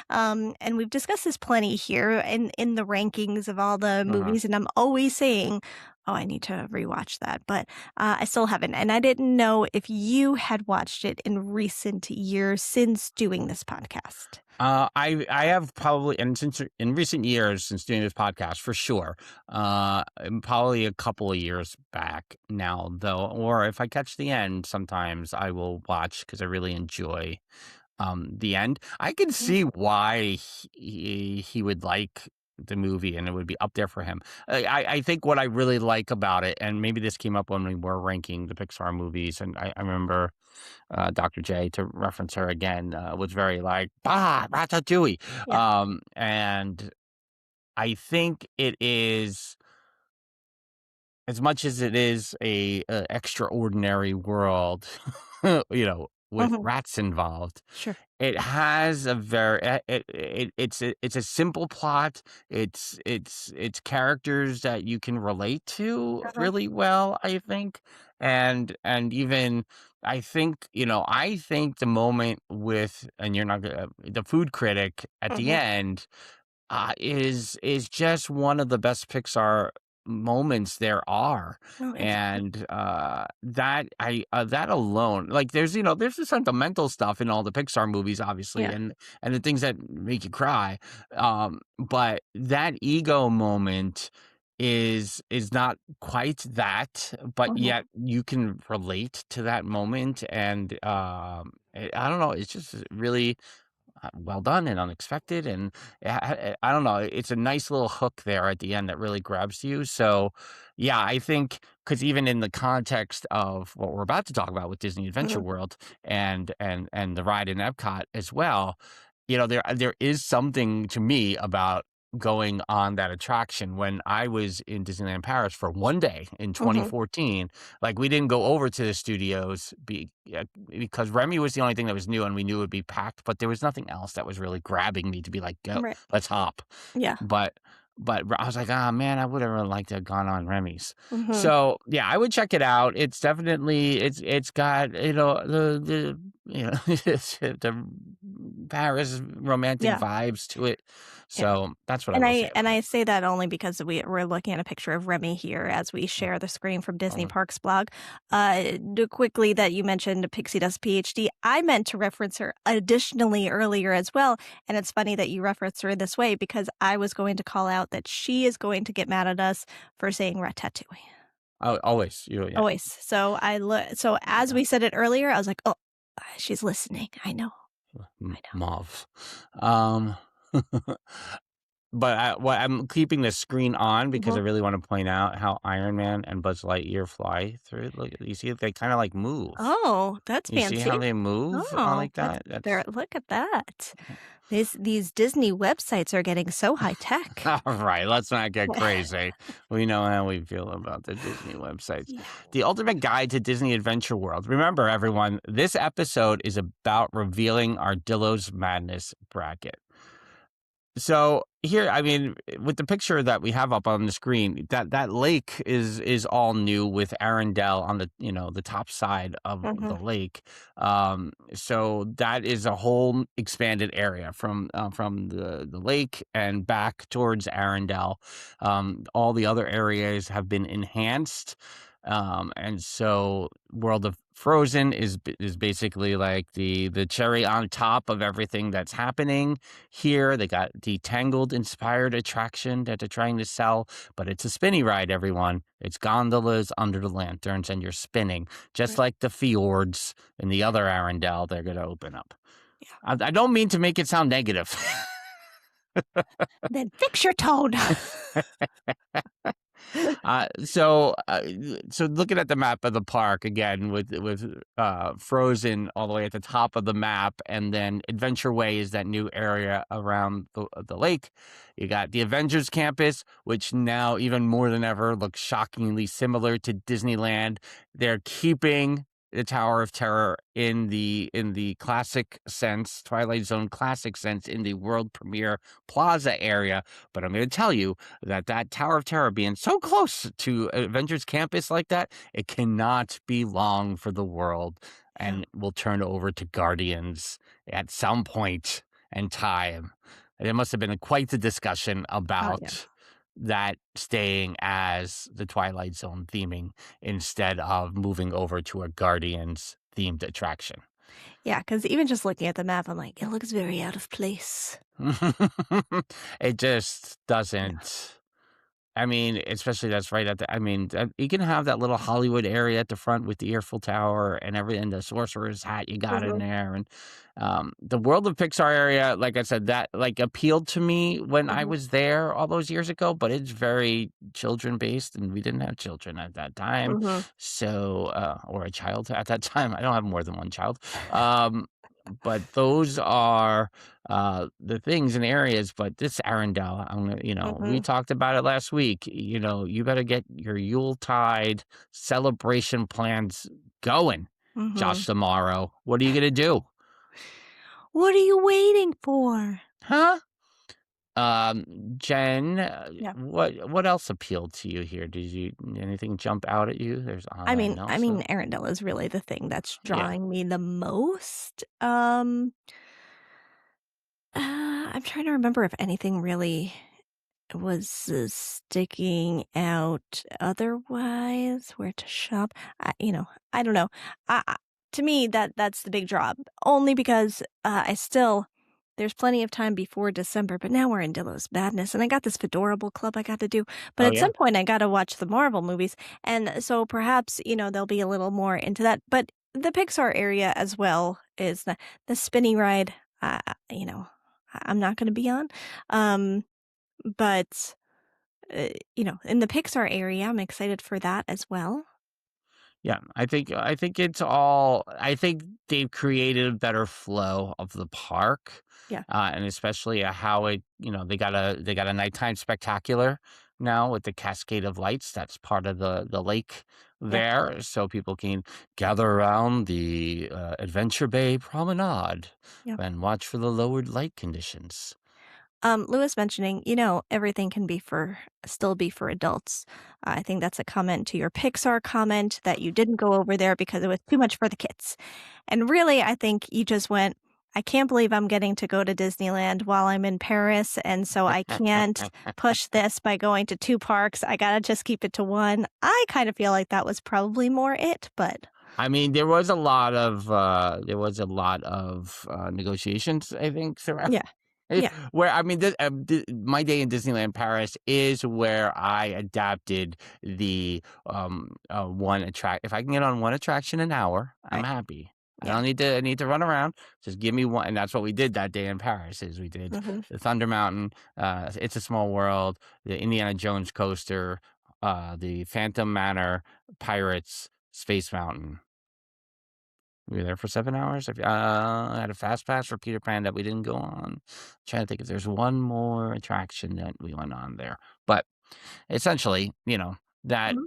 B: and we've discussed this plenty here in the rankings of all the
A: Uh-huh.
B: movies, and I'm always saying, "Oh, I need to rewatch that," but, I still haven't, and I didn't know if you had watched it in recent years since doing this podcast.
A: I have probably, and since in recent years since doing this podcast for sure, probably a couple of years back now though, or if I catch the end, sometimes I will watch because I really enjoy the end. I can
B: Mhm,
A: see why he would like the movie and it would be up there for him. I think what I really like about it, and maybe this came up when we were ranking the Pixar movies, and I remember Dr. J, to reference her again, was very like, "Bah, Ratatouille."
B: yeah,
A: And I think it is, as much as it is a extraordinary world, with
B: mhm,
A: rats involved,
B: sure,
A: it has a very it's a simple plot. It's characters that you can relate to
B: uh-huh,
A: really well, I think, and even I think, I think the moment with, and you're not gonna, the food critic at the
B: Mhm.
A: end, is just one of the best Pixar moments there are.
B: Oh, absolutely.
A: And that alone, like, there's the sentimental stuff in all the Pixar movies, obviously,
B: Yeah.
A: and the things that make you cry. But that ego moment is not quite that, but
B: Mhm.
A: yet you can relate to that moment. And I don't know, it's just really well done and unexpected. And I don't know, it's a nice little hook there at the end that really grabs you. So yeah, I think, because even in the context of what we're about to talk about with Disney Adventure
B: Mhm.
A: World and the ride in Epcot as well, there is something to me about going on that attraction. When I was in Disneyland Paris for one day in
B: Mhm.
A: 2014, like, we didn't go over to the studios because Remy was the only thing that was new, and we knew it would be packed, but there was nothing else that was really grabbing me to be like, "Go,
B: Right.
A: let's hop."
B: Yeah.
A: But I was like, "Ah, man, I would have really liked to have gone on Remy's."
B: Mhm.
A: So, yeah, I would check it out. It's definitely, it's got, the Paris romantic
B: Yeah.
A: vibes to it.
B: Yeah.
A: So, that's what I
B: And
A: will
B: I
A: say
B: and
A: about it.
B: I say that only because we're looking at a picture of Remy here as we share the screen from Disney
A: Oh,
B: Parks blog. Quickly that you mentioned Pixie Dust PhD, I meant to reference her additionally earlier as well, and it's funny that you reference her this way because I was going to call out that she is going to get mad at us for saying Ratatouille.
A: oh, always, yeah.
B: Always. So as we said it earlier, I was like, "Oh, she's listening. I know. I know."
A: Mauve. Um, but I'm keeping the screen on because I
B: Mhm.
A: really want to point out how Iron Man and Buzz Lightyear fly through it. Look, you see, they kind of like move.
B: Oh, that's
A: You see how
B: fancy.
A: they move
B: Oh,
A: like
B: that's
A: that?
B: there,
A: That's
B: look at that. These Disney websites are getting so high tech.
A: all right. Let's not get crazy. We know how we feel about the Disney websites.
B: Yeah.
A: The ultimate guide to Disney Adventure World. Remember, everyone, this episode is about revealing our Dillo's Madness bracket. So here, I mean, with the picture that we have up on the screen, that lake is all new with Arendelle on the, the top side of
B: Mhm.
A: the lake. So that is a whole expanded area from the lake and back towards Arendelle. All the other areas have been enhanced. And so World of Frozen is basically like the cherry on top of everything that's happening here. They got the Tangled inspired attraction that they're trying to sell, but it's a spinny ride, everyone. It's gondolas under the lanterns, and you're spinning, just
B: Right.
A: like the fjords in the other Arendelle they're going to open up.
B: Yeah.
A: I don't mean to make it sound negative.
B: Then fix your tone.
A: So looking at the map of the park again with Frozen all the way at the top of the map, and then Adventure Way is that new area around the lake. You got the Avengers Campus, which now even more than ever looks shockingly similar to Disneyland. They're keeping the Tower of Terror in the classic sense, Twilight Zone classic sense, in the world premiere plaza area. But I'm going to tell you that Tower of Terror being so close to Avengers Campus like that, it cannot be long for the world,
B: Yeah.
A: and will turn over to Guardians at some point in time. There must have been quite the discussion
B: Oh, yeah.
A: about that staying as the Twilight Zone theming instead of moving over to a Guardians themed attraction.
B: Yeah, because even just looking at the map, I'm like, "It looks very out of place."
A: It just
B: Yeah.
A: doesn't. I mean, especially that's right at I mean, you can have that little Hollywood area at the front with the Eiffel Tower and everything, the sorcerer's hat you got in
B: Mhm.
A: there. And the World of Pixar area, like I said, that like appealed to me when I
B: Mhm.
A: was there all those years ago, but it's very children based, and we didn't have children at that time.
B: Mhm.
A: So, or a child at that time. I don't have more than one child. Um, but those are the things and areas. But this Arendelle, we
B: Mhm.
A: talked about it last week. You better get your Yuletide celebration plans going,
B: Mhm.
A: Josh tomorrow. What are you gonna do?
B: What are you waiting for?
A: Huh? Um, Jen,
B: Yeah.
A: what else appealed to you here? Did you anything jump out at you? There's and
B: I mean,
A: also
B: Arendelle is really the thing that's
A: yeah.
B: drawing me the most. I'm trying to remember if anything really was sticking out otherwise. Where to shop? I don't know. To me, that's the big draw. Only because I still there's plenty of time before December, but now we're in Dillo's Madness, and I got this Fedorable Club I got to do. But
A: Oh,
B: at
A: yeah?
B: some point, I got to watch the Marvel movies, and so perhaps they'll be a little more into that. But the Pixar area as well is the spinny ride. I'm not going to be on. Um, but in the Pixar area, I'm excited for that as well.
A: Yeah, I think it's all I think they've created a better flow of the park,
B: Yeah,
A: and especially, how they got a nighttime spectacular now with the cascade of lights that's part of the lake
B: yeah,
A: there, so people can gather around the, Adventure Bay promenade
B: yeah.
A: and watch for the lowered light conditions.
B: Lewis mentioning, everything can still be for adults. I think that's a comment to your Pixar comment that you didn't go over there because it was too much for the kids. And really, I think you just went, I can't believe I'm getting to go to Disneyland while I'm in Paris. And so I can't push this by going to two parks. I got to just keep it to one. I kind of feel like that was probably more it, but
A: I mean, there was a lot of negotiations, I think, throughout.
B: yeah, yeah,
A: Where I mean, my day in Disneyland Paris is where I adapted the one attract. If I can get on one attraction an hour, I'm
B: right.
A: happy. I
B: Yeah.
A: don't need to. I need to run around. Just give me one, and that's what we did that day in Paris. Is we did
B: Hmm.
A: the Thunder Mountain, It's a Small World, the Indiana Jones coaster, the Phantom Manor, Pirates, Space Mountain. We were there for 7 hours. I had a fast pass for Peter Pan that we didn't go on. Trying to think if there's one more attraction that we went on there. But essentially, that
B: Hmm.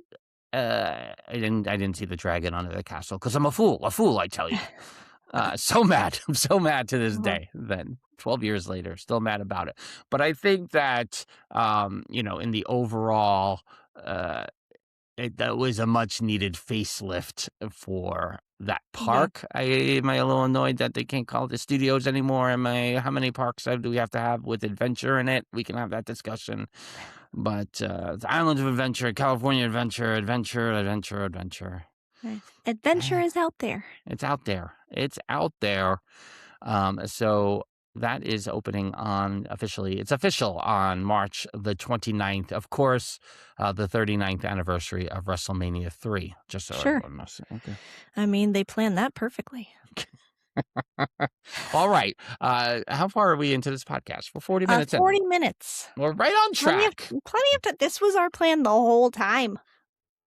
A: I didn't see the dragon under the castle because I'm a fool, I tell you. So mad. I'm so mad to this
B: Hmm.
A: day. Then 12 years later, still mad about it. But I think that in the overall uh that was a much needed facelift for that
B: Yeah.
A: park. Am I a little annoyed that they can't call it the studios anymore? How many parks do we have to have with adventure in it? We can have that discussion. But the Islands of Adventure, California Adventure, Adventure, Adventure, Adventure.
B: Right. Adventure
A: Eh,
B: is out there.
A: It's out there. It's out there. So that is opening on officially. It's official on March the 29th. Of course, the 39th anniversary of WrestleMania 3. Just so
B: Sure.
A: everyone knows. Okay.
B: I mean, they planned that perfectly.
A: All right. How far are we into this podcast? We're 40 minutes in.
B: 40 minutes.
A: We're right on track.
B: Plenty of this was our plan the whole time.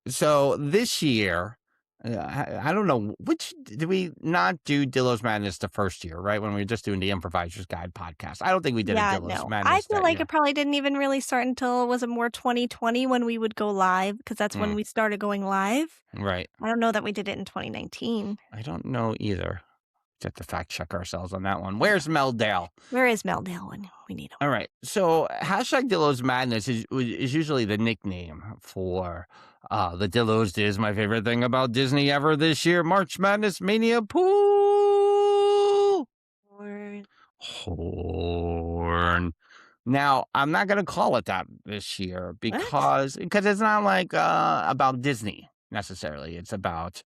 A: So this year, I don't know which did we not do Dillo's Madness the first year, right? When we were just doing the Improviser's Guide podcast. I don't think we did a
B: Yeah,
A: Dillo's
B: no. I
A: Madness
B: feel
A: that
B: like
A: year.
B: it probably didn't even really start until was it more 2020 when we would go live because that's when
A: Mm,
B: we started going live.
A: right.
B: I don't know that we did it in 2019.
A: I don't know either. Have to fact check ourselves on that one.
B: Yeah.
A: Where's Meldale?
B: Where is Meldale when we need him?
A: All right. So hashtag Dillo's Madness is usually the nickname for the Dillos. Is my favorite thing about Disney ever this year. March Madness Mania Pool.
B: Or
A: Horn. Now, I'm not going to call it that this year
B: what?
A: because it's not like about Disney necessarily. It's about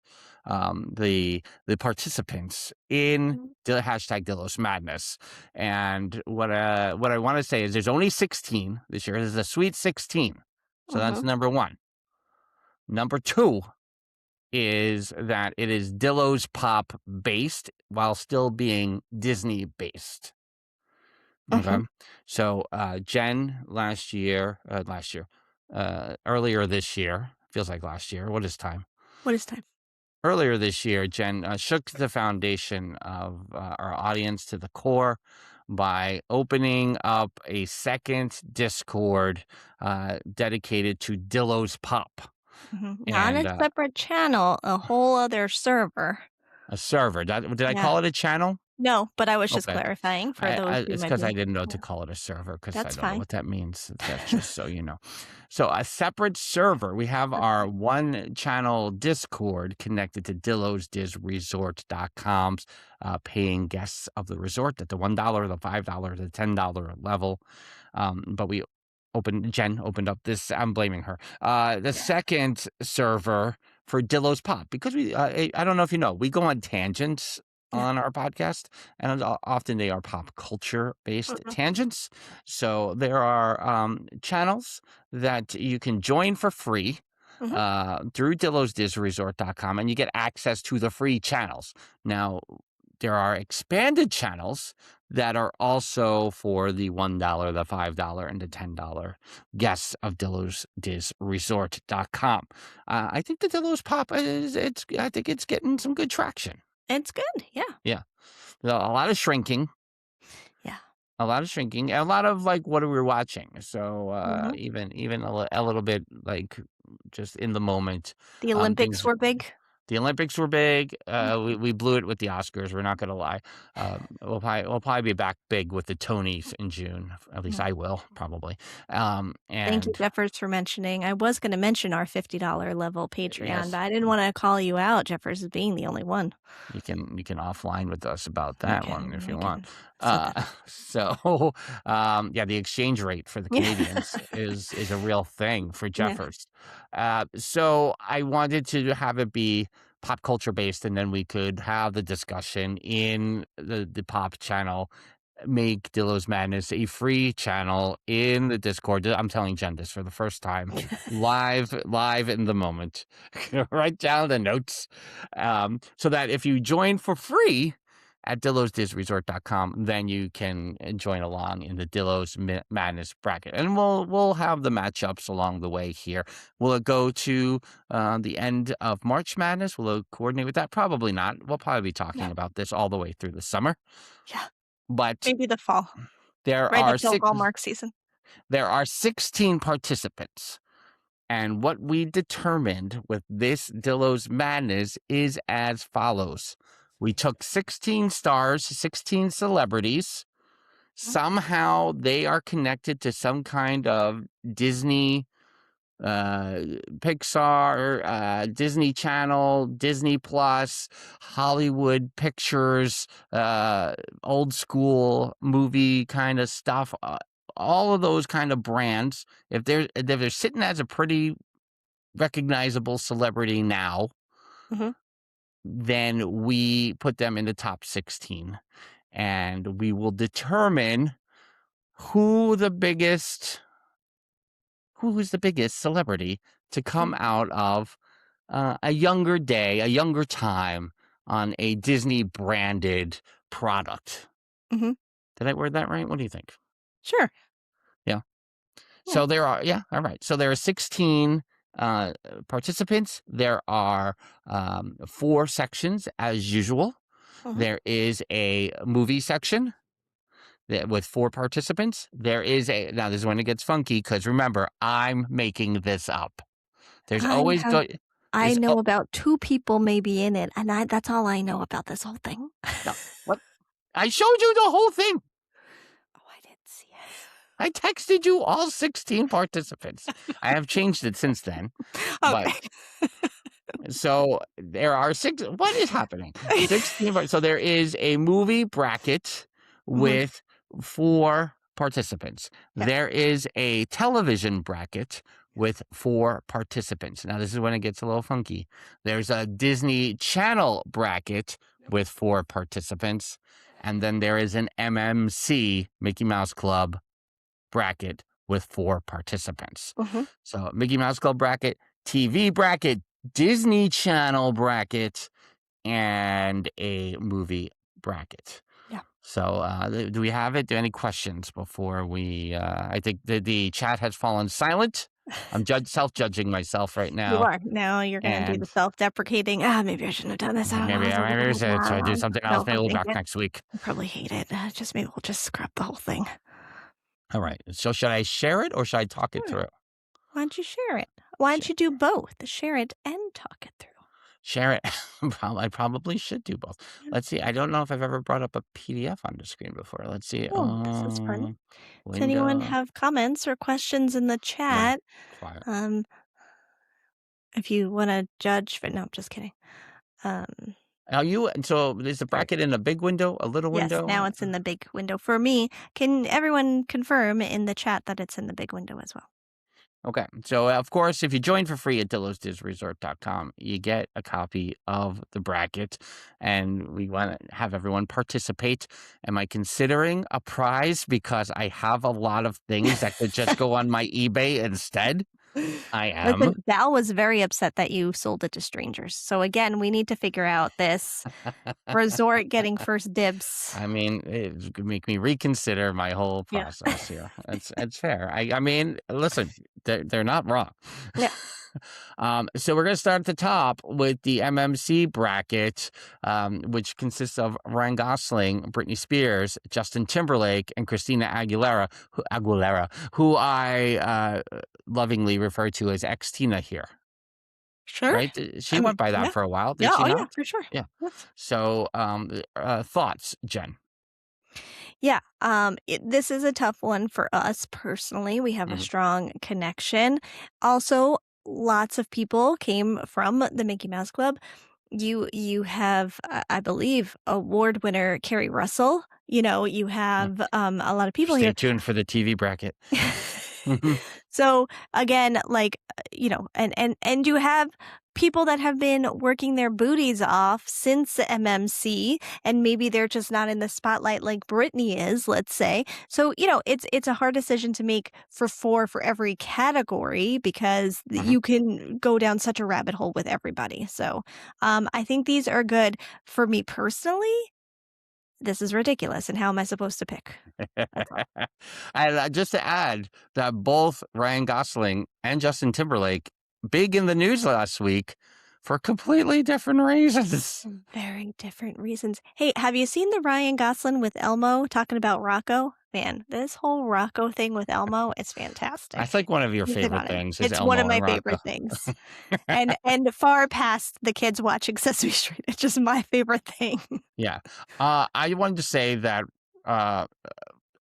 A: the participants in
B: Mhm.
A: the hashtag Dillos Madness. And what I want to say is there's only 16 this year. This is a sweet 16. So that's
B: Mhm.
A: number one. Number two is that it is Dillos Pop based while still being Disney based. Okay.
B: Mhm.
A: So, Jen earlier this year, feels like last year. What is time?
B: What is time?
A: Earlier this year, Jen shook the foundation of our audience to the core by opening up a second Discord dedicated to Dillo's Pop
B: Mhm. Not
A: and
B: a separate channel, a whole other server.
A: a server. Did I
B: Yeah.
A: call it a channel?
B: No, but I was just
A: Okay.
B: clarifying for those who
A: It's
B: might
A: because I
B: be.
A: didn't know
B: Yeah,
A: to call it a server because I
B: that's
A: don't know
B: fine.
A: what that means. That's just so you know. So a separate server. We have
B: That's
A: our
B: fine.
A: one channel Discord connected to Dillo'sDizResort.com's paying guests of the resort at the $1, the $5, the $10 level. But Jen opened up this. I'm blaming her. The
B: Yeah.
A: second server for Dillo's Pop because I don't know if you know, we go on tangents
B: Yeah.
A: on our podcast, and often they are pop culture based
B: Mhm.
A: tangents. So there are channels that you can join for free
B: Mhm.
A: through Dillo'sDizResort.com, and you get access to the free channels. Now, there are expanded channels that are also for the $1, the $5, and the $10 guests of Dillo'sDizResort.com. I think the Dillo's Pop I think it's getting some good traction.
B: It's good. Yeah.
A: Yeah. A lot of shrinking,
B: Yeah.
A: a lot of shrinking, a lot of like what are we watching? So
B: Mhm.
A: even a little bit like just in the moment,
B: The Olympics
A: things.
B: were big.
A: The Olympics were big.
B: Mhm.
A: We blew it with the Oscars. We're not gonna lie. We'll probably be back big with the Tonys in June. At least
B: Mm.
A: I will probably.
B: Thank you,
A: And
B: Jeffers, for mentioning. I was gonna mention our $50 level Patreon,
A: yes,
B: but I didn't wanna call you out, Jeffers, as being the only one.
A: you can offline with us about
B: We
A: that one if you
B: we
A: want.
B: can set that up.
A: So yeah, the exchange rate for the Canadians is a real thing for
B: Yeah.
A: Jeffers. So I wanted to have it be pop culture based, and then we could have the discussion in the pop channel. Make Dillo's Madness a free channel in the Discord. I'm telling Jen this for the first time, live in the moment. Write down the notes, so that if you join for free at Dillo'sDizResort.com, then you can join along in the Dillo's Madness bracket, and we'll have the matchups along the way here. Will it go to the end of March Madness? Will it coordinate with that? Probably not. We'll probably be talking
B: No.
A: about this all the way through the summer.
B: Yeah.
A: But
B: Maybe the fall,
A: there
B: right
A: are
B: until
A: six
B: Hallmark season.
A: there are 16 participants. And what we determined with this Dillo's Madness is as follows. We took 16 stars, 16 celebrities.
B: Mhm.
A: Somehow they are connected to some kind of Disney, uh, Pixar, Disney Channel, Disney Plus, Hollywood Pictures, old school movie kind of stuff. All of those kind of brands. If they're sitting as a pretty recognizable celebrity now,
B: Mhm.
A: then we put them in the top 16, and we will determine who the biggest who is the biggest celebrity to come
B: Mhm.
A: out of a younger day, a younger time on a Disney branded product.
B: Mhm.
A: Did I word that right? What do you think?
B: Sure.
A: Yeah.
B: Yeah.
A: So all right. So there are 16 uh, participants. There are 4 sections as usual.
B: Mhm.
A: There is a movie section with 4 participants. Now this is when it gets funky because remember, I'm making this up. There's
B: I
A: always
B: have
A: go.
B: I
A: There's
B: know about 2 people maybe in it, and that's all I know about this whole thing.
A: no, what I showed you the whole thing.
B: Oh, I didn't see it.
A: I texted you all 16 participants. I have changed it since then, but
B: Okay.
A: so there are 6. What is happening? 16. So there is a movie bracket
B: Mhm.
A: with 4 participants.
B: Yeah.
A: There is a television bracket with 4 participants. Now, this is when it gets a little funky. There's a Disney Channel bracket with 4 participants. And then there is an MMC, Mickey Mouse Club bracket with 4 participants.
B: Mhm.
A: So Mickey Mouse Club bracket, TV bracket, Disney Channel bracket, and a movie bracket.
B: Yeah.
A: So do we have it? Do any questions before we? I think the chat has fallen silent. I'm self-judging myself right
B: You
A: now,
B: are. Now you're gonna do the
A: and
B: self-deprecating, "Ah, maybe I shouldn't have done this. I don't know.
A: maybe I should do something else.
B: No,
A: Maybe
B: I'm
A: we'll be back
B: thinking
A: next week.
B: I probably hate it. Just maybe we'll just scrap the whole thing.
A: All right. So should I share it or should I talk it
B: Sure.
A: through?
B: Why don't you share it? Why don't you do both? Share it and talk it through.
A: Share it. I probably should do both.
B: Yeah.
A: Let's see. I don't know if I've ever brought up a PDF on the screen before. Let's see.
B: Oh, this is fun. Does anyone
A: Window.
B: have comments or questions in the
A: No.
B: chat?
A: Quiet.
B: Um, if you want to judge, but no, I'm just kidding.
A: Are you? So is the
B: Sorry.
A: bracket in a big window, a little
B: Yes,
A: window?
B: now it's in the big window for me. Can everyone confirm in the chat that it's in the big window as well?
A: Okay. So, of course, if you join for free at DillosDisResort.com, you get a copy of the bracket, and we want to have everyone participate. Am I considering a prize because I have a lot of things that could just go on my eBay instead? I am.
B: Listen, Val was very upset that you sold it to strangers. So again, we need to figure out this resort getting first dibs.
A: I mean, it could make me reconsider my whole
B: Yeah.
A: process here. It's fair. I mean, listen, they're not wrong.
B: Yeah.
A: So we're going to start at the top with the MMC bracket, which consists of Ryan Gosling, Britney Spears, Justin Timberlake, and Christina Aguilera, who I lovingly refer to as X-Tina here.
B: Sure.
A: Right? She went by that
B: Yeah.
A: for a while, did
B: Yeah.
A: she
B: Oh,
A: not?
B: yeah, for sure.
A: Yeah.
B: Yes.
A: So, thoughts, Jen?
B: Yeah. This is a tough one for us personally. We have a
A: Mhm.
B: strong connection. Also, lots of people came from the Mickey Mouse Club. You have, I believe, award winner Carrie Russell. You have a lot of people
A: Stay
B: here.
A: tuned for the TV bracket. Mhm.
B: So again, like, and you have people that have been working their booties off since the MMC, and maybe they're just not in the spotlight like Britney is, let's say. So, it's a hard decision to make for every category because
A: Mhm.
B: you can go down such a rabbit hole with everybody. So, I think these are good for me personally. This is ridiculous, and how am I supposed to pick? That's all.
A: And just to add that both Ryan Gosling and Justin Timberlake big in the news last week for completely different reasons.
B: Very different reasons. Hey, have you seen the Ryan Gosling with Elmo talking about Rocco? Man, this whole Rocco thing with Elmo is fantastic.
A: That's like one of your
B: You hit
A: favorite
B: on it.
A: things is
B: It's one of
A: Elmo
B: my
A: and Rocco.
B: favorite things. And far past the kids watching Sesame Street. It's just my favorite thing.
A: Yeah. I wanted to say that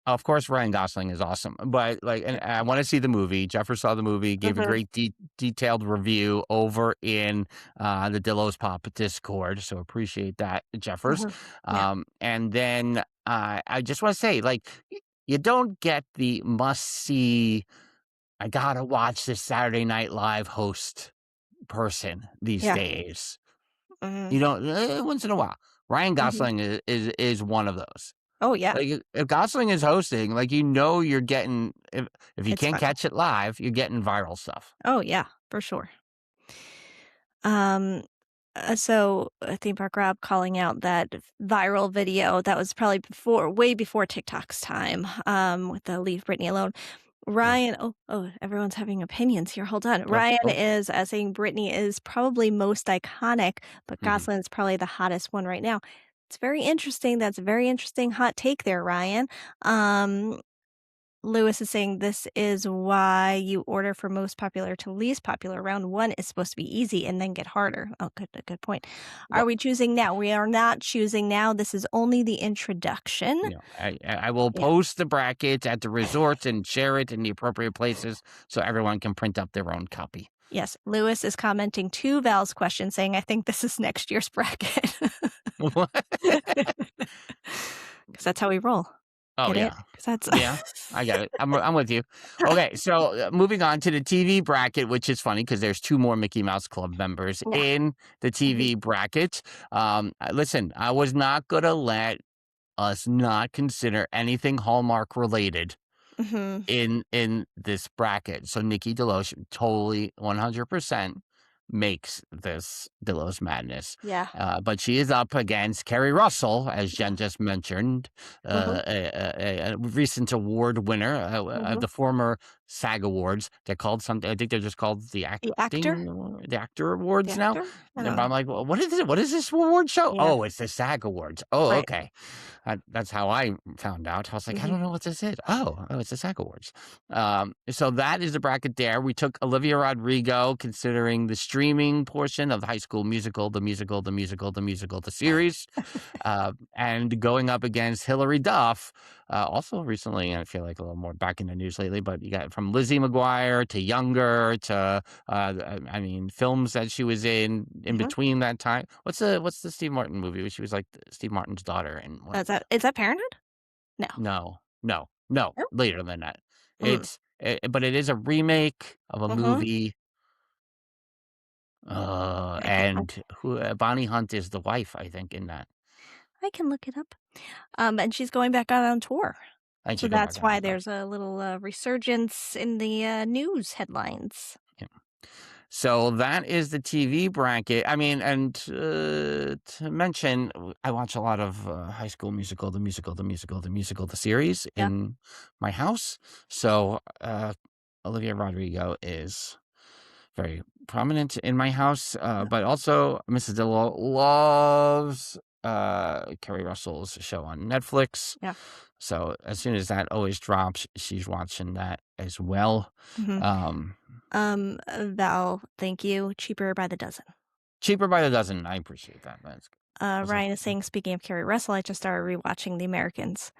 A: of course, Ryan Gosling is awesome, but and I want to see the movie. Jeffers saw the movie, gave a
B: Mhm.
A: great detailed review over in the Dillos Pop Discord. So appreciate that, Jeffers.
B: Mhm. Yeah.
A: And then I just want to say, you don't get the must see. I gotta watch this Saturday Night Live host person these
B: Yeah.
A: days.
B: Mhm.
A: You know, once in a while. Ryan
B: Mhm.
A: Gosling is one of those.
B: Oh, yeah.
A: Like, if Gosling is hosting, you're getting if you
B: It's
A: can't
B: funny.
A: catch it live, you're getting viral stuff.
B: Oh, yeah, for sure. So Theme Park Rob calling out that viral video that was probably way before TikTok's time, with the Leave Britney Alone. Ryan, everyone's having opinions here. Hold on. Ryan
A: Oh.
B: is saying Britney is probably most iconic, but
A: Mhm.
B: Gosling is probably the hottest one right now. It's very interesting. That's a very interesting hot take there, Ryan. Lewis is saying this is why you order from most popular to least popular. Round one is supposed to be easy and then get harder. Oh, good point. Are
A: Yep.
B: we choosing now? We are not choosing now. This is only the introduction.
A: You know, I will
B: Yeah.
A: post the brackets at the resorts and share it in the appropriate places so everyone can print up their own copy.
B: Yes, Lewis is commenting to Val's question saying, I think this is next year's bracket.
A: What?
B: Because that's how we roll.
A: Oh,
B: Get it?
A: yeah.
B: 'Cause that's
A: Yeah, I got it. I'm with you. Okay, so moving on to the TV bracket, which is funny because there's 2 more Mickey Mouse Club members
B: Yeah.
A: in the TV bracket. Listen, I was not gonna let us not consider anything Hallmark related
B: Mhm.
A: in this bracket. So Nikki DeLoach totally 100% makes this Dillo's Madness.
B: Yeah.
A: But she is up against Carrie Russell, as Jen just mentioned,
B: Mhm.
A: a recent award winner,
B: Mhm.
A: the former SAG Awards. They're called something. I think they're just called
B: The actor?
A: the Actor Awards
B: The
A: now.
B: actor?
A: And I'm like, well, what is it? What is this award show?
B: Yeah.
A: Oh, it's the SAG Awards. Oh,
B: Right.
A: okay. That's how I found out. I was like, I
B: Mhm.
A: don't know what this is. Oh, it's the SAG Awards. So that is the bracket there. We took Olivia Rodrigo, considering the streaming portion of High School Musical, the series, and going up against Hilary Duff. Also recently, I feel like a little more back in the news lately, but you got from Lizzie McGuire to Younger to, I mean, films that she was in
B: Mhm.
A: between that time. What's the Steve Martin movie where she was like Steve Martin's daughter and one of the
B: Is that Parenthood? No.
A: no,
B: No?
A: later than that.
B: Mm.
A: But it is a remake of a
B: Mhm.
A: movie.
B: I can I
A: And who Bonnie Hunt is the wife, I think, in that.
B: I can look it up. And she's going back out on tour.
A: I think
B: So
A: she's going back
B: that's
A: on
B: why
A: it, but
B: there's a little, resurgence in the, news headlines.
A: yeah. So that is the TV bracket. I mean, and to mention, I watch a lot of High School Musical, the series
B: Yeah.
A: in my house. So Olivia Rodrigo is very prominent in my house,
B: Yeah.
A: but also Mrs. Dillo loves Kerry Russell's show on Netflix.
B: Yeah.
A: So as soon as that always drops, she's watching that as well.
B: Mhm.
A: Um,
B: Val, thank you. Cheaper by the dozen.
A: Cheaper by the dozen. I appreciate that. That's
B: Ryan is saying, speaking of Carrie Russell, I just started rewatching The Americans.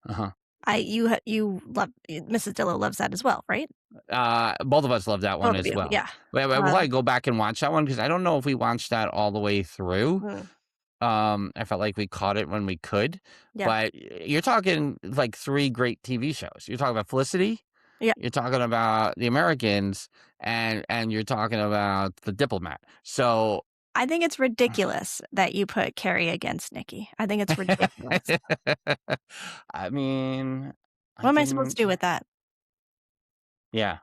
A: uh-huh.
B: You love Mrs. Dillo loves that as well, right?
A: Both of us love that one
B: Both of
A: as
B: you,
A: well.
B: yeah.
A: We'll probably go back and watch that one because I don't know if we watched that all the way through.
B: Mm,
A: I felt like we caught it when we could,
B: yeah,
A: but you're talking like 3 great TV shows. You're talking about Felicity,
B: yeah.
A: you're talking about The Americans, and you're talking about The Diplomat. So
B: I think it's ridiculous that you put Carrie against Nikki. I think it's ridiculous.
A: I mean, I
B: What am I supposed
A: can,
B: to do with that?
A: yeah.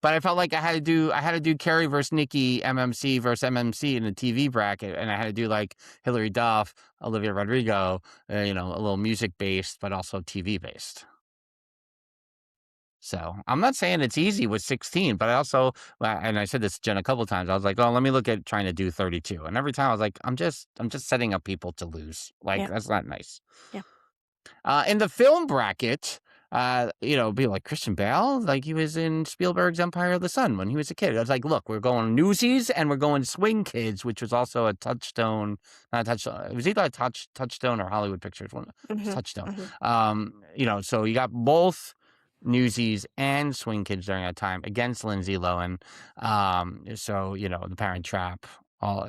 A: But I felt like I had to do Carrie versus Nikki, MMC versus MMC in the TV bracket, and I had to do like Hilary Duff, Olivia Rodrigo, a little music based, but also TV based. So I'm not saying it's easy with 16, but I also, and I said this to Jen a couple of times. I was like, oh, let me look at trying to do 32, and every time I was like, I'm just setting up people to lose. Like
B: Yeah,
A: that's not nice.
B: yeah.
A: In the film bracket, be like Christian Bale, like he was in Spielberg's Empire of the Sun when he was a kid. I was like, look, we're going Newsies and we're going Swing Kids, which was also a Touchstone, not a Touchstone. It was either a Touchstone or Hollywood Pictures. One, it was
B: Mhm,
A: Touchstone.
B: mhm.
A: So you got both Newsies and Swing Kids during that time against Lindsay Lohan. So The Parent Trap, all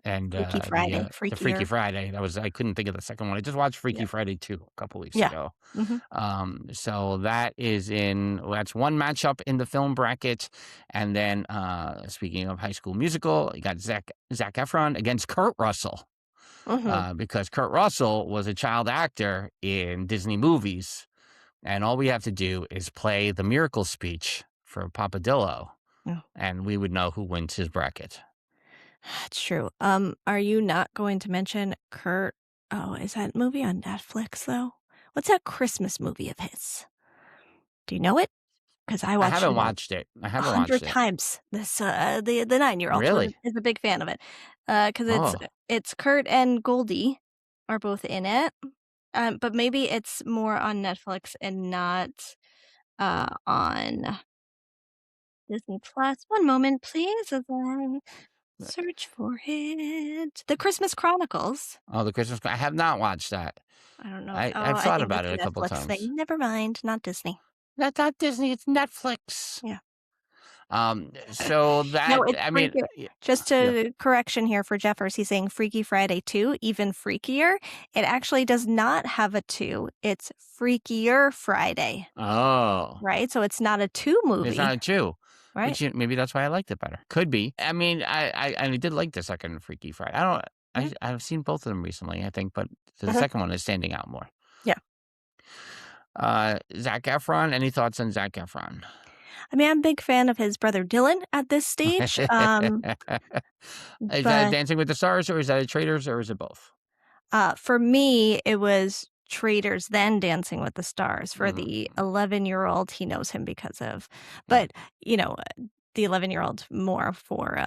A: and
B: Freaky Friday,
A: the Freaky
B: freakier.
A: Friday. I couldn't think of the second one. I just watched Freaky
B: Yeah,
A: Friday 2 a couple weeks
B: yeah.
A: ago.
B: Mhm.
A: So that's one matchup in the film bracket. And then speaking of High School Musical, you got Zac Efron against Kurt Russell.
B: Mhm.
A: Because Kurt Russell was a child actor in Disney movies. And all we have to do is play the miracle speech for Papa Dillo,
B: Yeah.
A: and we would know who wins his bracket.
B: It's true. Are you not going to mention Kurt? Oh, is that movie on Netflix though? What's that Christmas movie of his? Do you know it? Because I
A: I
B: watched
A: haven't
B: it
A: watched it. I
B: a
A: haven't watched
B: hundred
A: it.
B: times. This the 9-year-old
A: Really?
B: is a big fan of it. Because
A: Oh,
B: it's Kurt and Goldie are both in it. But maybe it's more on Netflix and not on Disney Plus. One moment, please, as I search for it. The Christmas Chronicles.
A: the Christmas. I have not watched that.
B: I don't know if
A: I've
B: I
A: thought
B: think
A: about
B: that's
A: it
B: a
A: a couple of
B: Netflix
A: times.
B: thing. Never mind, not Disney.
A: That's not Disney. It's Netflix.
B: Yeah.
A: So
B: No,
A: that
B: it's
A: I mean,
B: freaky. Just
A: yeah.
B: to correction here for Jeffers, he's saying Freaky Friday 2, even freakier. It actually does not have a 2. It's Freakier Friday,
A: Oh,
B: right? So it's not a 2
A: it's
B: movie,
A: not a 2.
B: right?
A: Which maybe that's why I liked it better. Could be. I mean, I did like the second Freaky Friday. I don't.
B: Yeah.
A: I've seen both of them recently, I think, but the
B: Mhm.
A: second one is standing out more.
B: Yeah.
A: Zac Efron. Any thoughts on Zac Efron?
B: I mean, I'm a big fan of his brother Dylan at this stage.
A: Is that
B: But
A: Dancing with the Stars, or is that a Traitors, or is it both?
B: for me, it was Traders, then Dancing with the Stars. For the 11-year-old, he knows him because of, but you know, the 11-year-old more for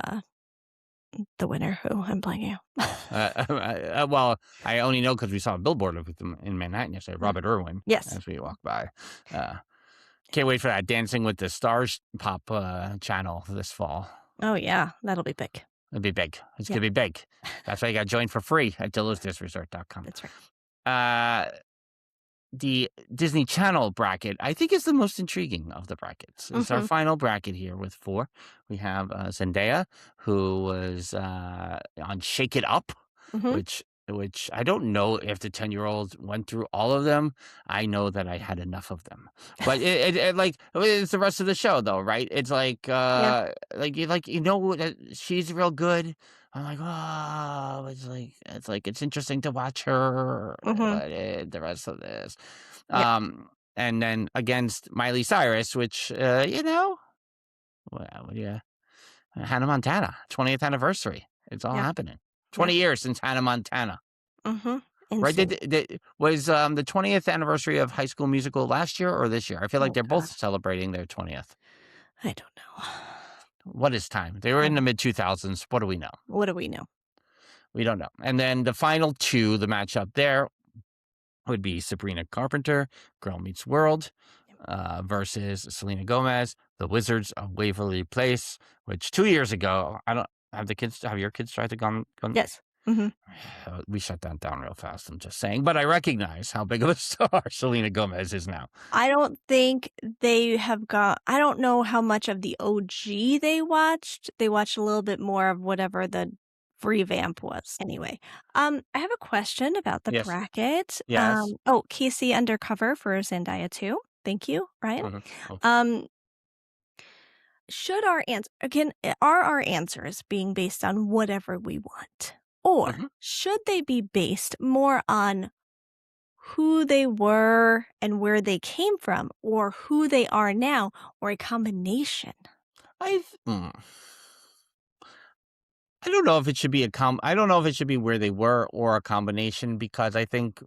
B: the winner, who I'm blanking out.
A: Well, I only know because we saw a billboard of him in Manhattan yesterday, Robert Irwin,
B: Yes.
A: as we walked by. Can't wait for that Dancing with the Stars pop channel this fall.
B: Oh yeah, that'll be big.
A: It'll be big. It's
B: Yeah.
A: gonna be big. That's why you got to join for free at Dillo'sDisResort.com.
B: That's right.
A: The Disney Channel bracket, I think, is the most intriguing of the brackets. It's our final bracket here with 4. We have Zendaya, who was on Shake It Up, which I don't know if the 10-year-olds went through all of them. I know that I had enough of them. But it like, it's the rest of the show, though, right? It's like, she's real good. I'm like, oh, it's interesting to watch her. But the rest of this, and then against Miley Cyrus, which Hannah Montana, 20th anniversary. It's all happening. 20 years since Hannah Montana. Right? Was the 20th anniversary of High School Musical last year or this year? I feel like they're both celebrating their 20th.
B: I don't know.
A: What is time? They were in the mid-2000s. What do we know?
B: What do we know?
A: We don't know. And then the final 2, the matchup there would be Sabrina Carpenter, Girl Meets World, versus Selena Gomez, The Wizards of Waverly Place, which 2 years ago, I don't have the kids. Have your kids tried to go?
B: Yes.
A: We shut that down real fast. I'm just saying, but I recognize how big of a star Selena Gomez is now.
B: I don't think they have got. I don't know how much of the OG they watched. They watched a little bit more of whatever the revamp was. Anyway, I have a question about the bracket.
A: Yes.
B: Casey Undercover for Zendaya too. Thank you, Ryan. Should our answer again? Are our answers being based on whatever we want? Or should they be based more on who they were and where they came from, or who they are now, or a combination?
A: I don't know if it should be I don't know if it should be where they were or a combination, because I think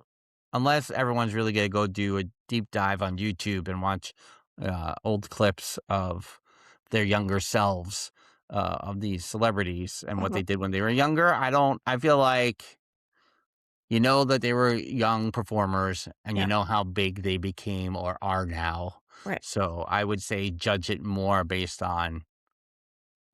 A: unless everyone's really going to go do a deep dive on YouTube and watch old clips of their younger selves, of these celebrities and what they did when they were younger, I feel like that they were young performers and you know how big they became or are now.
B: Right.
A: So I would say judge it more based on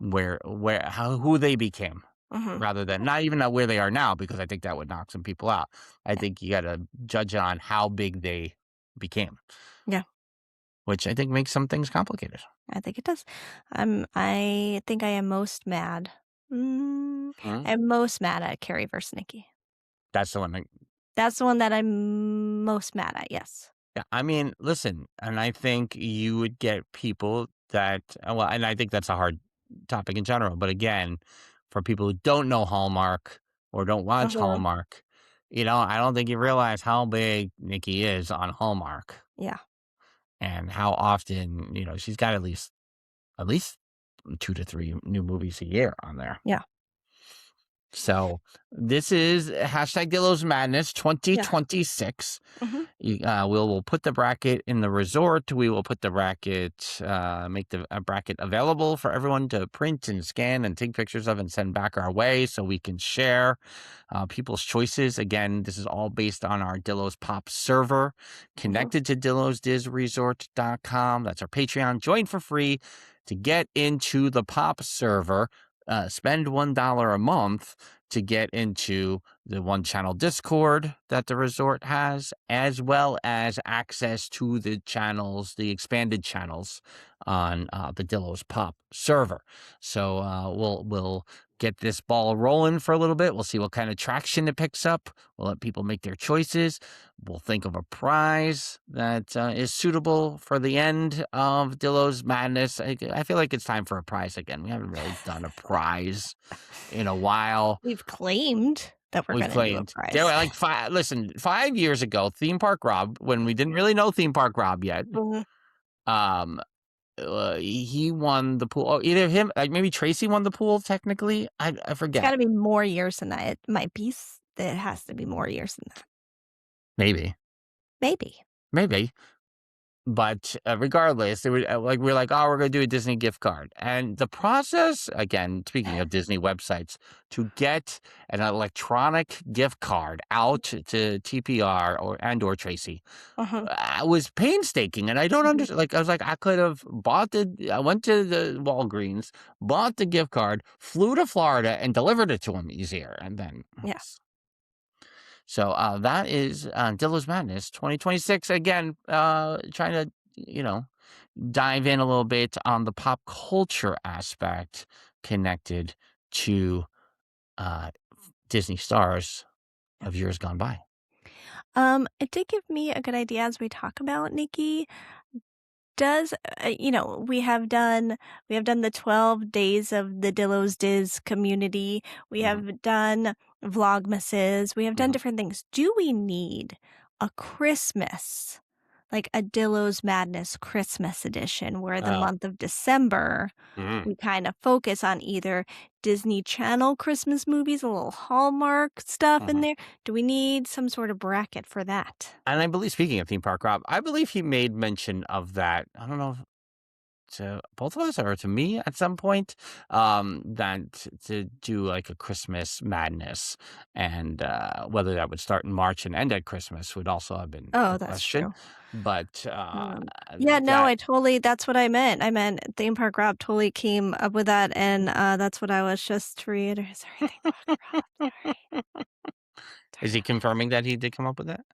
A: who they became, rather than not even where they are now, because I think that would knock some people out. I think you got to judge on how big they became.
B: Yeah.
A: Which I think makes some things complicated.
B: I think it does. I think I am most mad. I'm most mad at Carrie versus Nikki.
A: That's the one.
B: That's the one that I'm most mad at. Yes.
A: Yeah. I mean, listen, and I think you would get people that, and I think that's a hard topic in general. But again, for people who don't know Hallmark or don't watch Hallmark, I don't think you realize how big Nikki is on Hallmark.
B: Yeah.
A: And how often, she's got at least 2 to 3 new movies a year on there.
B: Yeah.
A: So this is #Dillo'S Madness 2026. We'll put the bracket in the resort. We will put the bracket, make the bracket available for everyone to print and scan and take pictures of and send back our way so we can share people's choices. Again, this is all based on our Dillo's Pop server connected to DillosDisResort.com. That's our Patreon. Join for free to get into the Pop server. Spend $1 a month to get into the one-channel Discord that the resort has, as well as access to the expanded channels on the Dillo's Pop server. So we'll get this ball rolling for a little bit. We'll see what kind of traction it picks up. We'll let people make their choices. We'll think of a prize that is suitable for the end of Dillo's Madness. I feel like it's time for a prize again. We haven't really done a prize in a while.
B: We've claimed that we're going to do a prize.
A: There were 5 years ago, Theme Park Rob, when we didn't really know Theme Park Rob yet, he won the pool. Either him, maybe Tracy won the pool. Technically, I forget.
B: It's got to be more years than that. It might be. It has to be more years than that.
A: Maybe.
B: Maybe.
A: Maybe. But regardless, they were we're like, oh, we're going to do a Disney gift card. And the process, again, speaking of Disney websites, to get an electronic gift card out to TPR or Tracy
B: Mhm,
A: was painstaking. And I don't
B: mhm.
A: understand. Like, I was like, I went to the Walgreens, bought the gift card, flew to Florida, and delivered it to him easier. And then.
B: Yeah.
A: So that is Dillo's Madness 2026. Again, trying to, dive in a little bit on the pop culture aspect connected to uh, Disney stars of years gone by.
B: It did give me a good idea as we talk about Nikki. Does we have done the 12 days of the Dillos Diz community. We
A: Hmm.
B: have done vlogmases. We have done
A: Hmm.
B: different things. Do we need a Christmas, like a Dillos Madness Christmas edition, where the
A: Oh.
B: month of December
A: Mhm.
B: we kind of focus on either Disney Channel Christmas movies, a little Hallmark stuff in
A: Mhm.
B: there? Do we need some sort of bracket for that?
A: And I believe, speaking of theme park Rob, I believe he made mention of that. I don't know if to both of us or to me at some point, that to do like a Christmas madness, and whether that would start in March and end at Christmas would also have been
B: Oh,
A: the
B: that's
A: question.
B: true.
A: But
B: Yeah, no,
A: that
B: that's what I meant. I meant Theme Park Rob totally came up with that, and, that's what I was just to reiterate. Sorry, Theme Park Rob, sorry.
A: is he confirming that he did come up with that?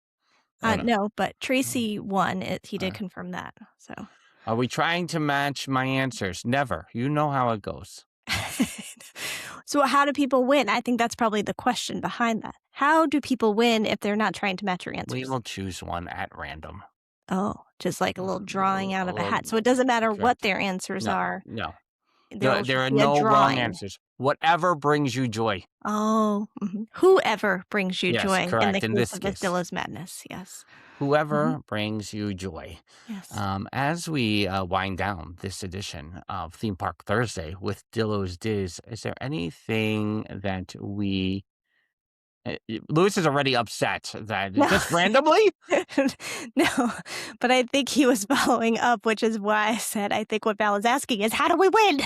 A: Oh no.
B: No, but Tracy won it, he did
A: Uh,
B: confirm that, so.
A: are we trying to match my answers? Never. You know how it goes.
B: So how do people win? I think that's probably the question behind that. How do people win if they're not trying to match your
A: We
B: answers?
A: will choose one at random.
B: Oh, just like a little drawing out
A: A
B: of a
A: little,
B: hat, so it doesn't matter what
A: correct.
B: their answers
A: No,
B: are,
A: no.
B: there'll
A: There
B: just
A: are
B: be a
A: no wrong
B: drawing.
A: answers. Whatever brings you joy.
B: Oh, whoever brings you
A: Yes,
B: joy in the
A: correct. In
B: case
A: this
B: of the
A: case,
B: Dillos Madness, yes. Mhm,
A: whoever brings you joy.
B: yes.
A: As we wind down this edition of Theme Park Thursday with Dillo's Diz, is there anything that we. Lewis is already upset that
B: No.
A: just randomly?
B: No, but I think he was following up, which is why I said I think what Val is asking is, "How do we win?"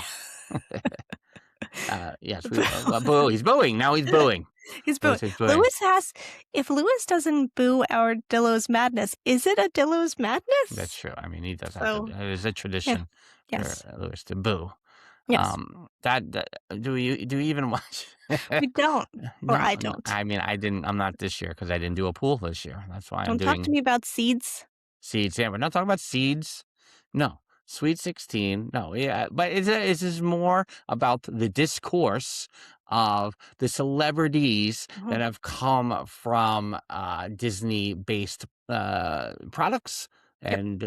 A: Yes,
B: Boo.
A: boo. He's booing. Now he's booing.
B: He's booing.
A: Lewis is booing.
B: Lewis has if Lewis doesn't boo our Dillos Madness, is it a Dillos
A: That's
B: Madness?
A: true. I mean, he does have to.
B: So,
A: It is a
B: yeah.
A: tradition for
B: Yes.
A: Lewis to boo.
B: Yes.
A: That do you even watch?
B: We don't, or
A: No,
B: I
A: no,
B: don't.
A: I mean, I didn't. I'm not this year because I didn't do a pool this year. That's why I'm
B: Don't talk to
A: doing
B: me about seeds.
A: seeds. Yeah, we're not talking about seeds. No, Sweet 16. No, yeah, but it's just more about the discourse of the celebrities
B: Mhm.
A: that have come from Disney-based products
B: Yep.
A: and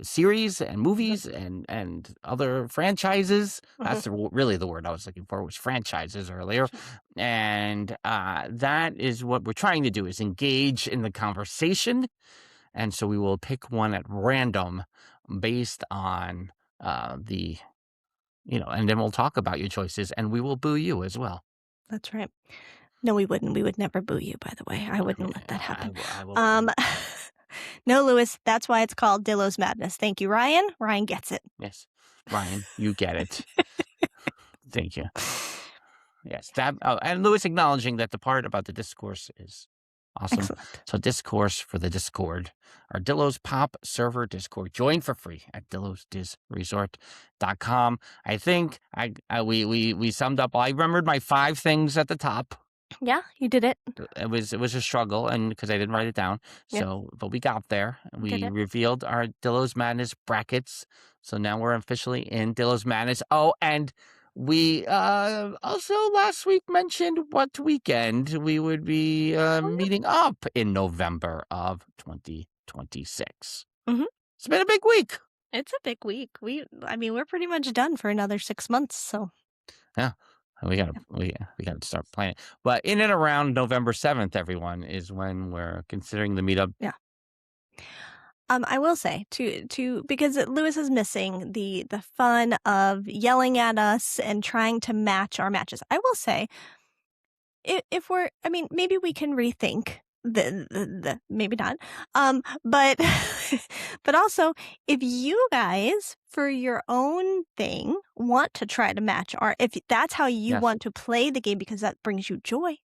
A: series and
B: Mhm.
A: movies and other franchises.
B: Mhm.
A: That's really the word I was looking for, was franchises earlier.
B: Sure.
A: And that is what we're trying to do, is engage in the conversation. And so we will pick one at random based on the, and then we'll talk about your choices and we will boo you as well.
B: That's right. No, we wouldn't. We would never boo you, by the way. I
A: I mean,
B: wouldn't let that happen.
A: I will.
B: Um, no, Lewis, that's why it's called Dillo's Madness. Thank you, Ryan. Ryan gets it.
A: Yes. Ryan, you get it. Thank you. Yes. And Lewis acknowledging that the part about the discourse is awesome.
B: Excellent.
A: So discourse for the Discord. Our Dillo's Pop server Discord. Join for free at DillosDizResort.com. I think we summed up. I remembered my 5 things at the top.
B: Yeah, you did it.
A: It was a struggle, and because I didn't write it down.
B: Yep,
A: So, but we got there.
B: did
A: We
B: it.
A: revealed our Dillo's Madness brackets. So now we're officially in Dillo's Madness. Oh, and we also last week mentioned what weekend we would be
B: Oh, yeah.
A: meeting up in November of 2026.
B: Mhm.
A: It's been a big week.
B: It's a big week. We're pretty much done for another 6 months, so
A: Yeah. We gotta start planning. But in and around November 7th, everyone, is when we're considering the meetup.
B: yeah. I will say to because Lewis is missing the fun of yelling at us and trying to match our matches. I will say, if we're maybe we can rethink maybe not. But but also, if you guys, for your own thing, want to try to match art, if that's how you
A: Yes.
B: want to play the game because that brings you joy,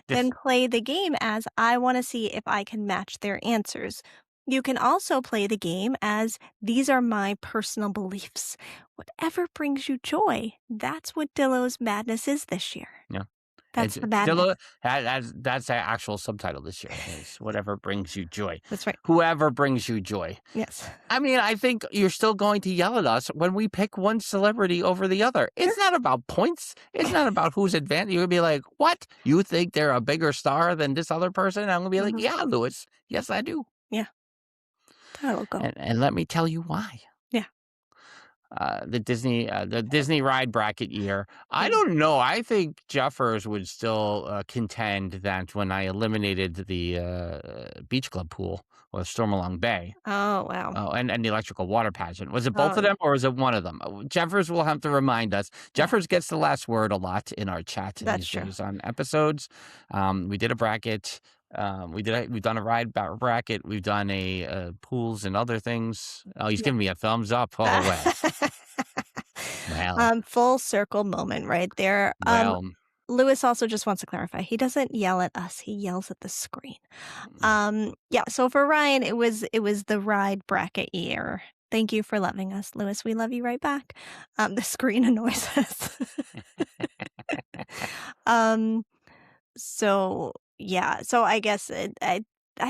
B: then
A: Yes.
B: play the game as I want to see if I can match their answers. You can also play the game as these are my personal beliefs. Whatever brings you joy, that's what Dillo's Madness is this year.
A: Yeah.
B: That's
A: It's
B: the madness.
A: Dillo that's the actual subtitle this year is whatever brings you joy.
B: That's right.
A: Whoever brings you joy.
B: Yes.
A: I mean, I think you're still going to yell at us when we pick one celebrity over the other. It's not about points. It's not about who's advanced. You'll be like, what? You think they're a bigger star than this other person? I'm going to be like,
B: Mhm.
A: yeah, Lewis. Yes, I do.
B: Yeah. That'll go.
A: And let me tell you why.
B: Yeah.
A: The Disney ride bracket year. I
B: Mhm.
A: don't know. I think Jeffers would still contend that when I eliminated the beach club pool or Stormalong Bay,
B: Oh, wow.
A: and the electrical water pageant. Was it both
B: Oh,
A: of
B: yeah.
A: them or was it one of them? Jeffers will have to remind us.
B: Yeah.
A: Jeffers gets the last word a lot in our chat
B: That's
A: these
B: true.
A: days on episodes. We did a bracket. We've done a ride bracket. We've done a pools and other things. Oh, he's
B: Yeah.
A: giving me a thumbs up. Oh, well,
B: Full circle moment right there.
A: well.
B: Lewis also just wants to clarify. He doesn't yell at us. He yells at the screen. Yeah, so for Ryan, it was the ride bracket year. Thank you for loving us, Lewis. We love you right back. The screen annoys us. um So, yeah. So I guess I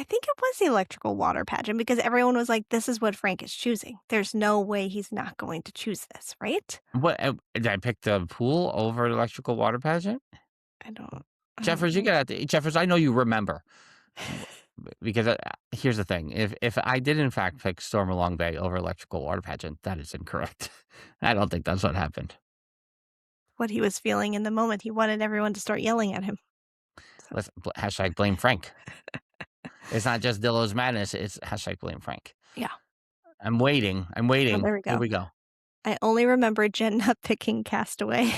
B: think it was the electrical water pageant because everyone was like, "This is what Frank is choosing. There's no way he's not going to choose this, right?"
A: What did I pick the pool over the electrical water pageant?
B: I don't
A: Jeffers, you
B: know.
A: got Jeffers. I know you remember. Because here's the thing: if I did in fact pick Storm Along Bay over electrical water pageant, that is incorrect. I don't think that's what happened.
B: What he was feeling in the moment. He wanted everyone to start yelling at him. So,
A: Let's hashtag blame Frank. It's not just Dillo's Madness. It's hashtag blame Frank.
B: yeah.
A: I'm waiting. I'm
B: Oh,
A: waiting.
B: there we
A: Here
B: go.
A: we go.
B: I only remember Jen not picking Castaway.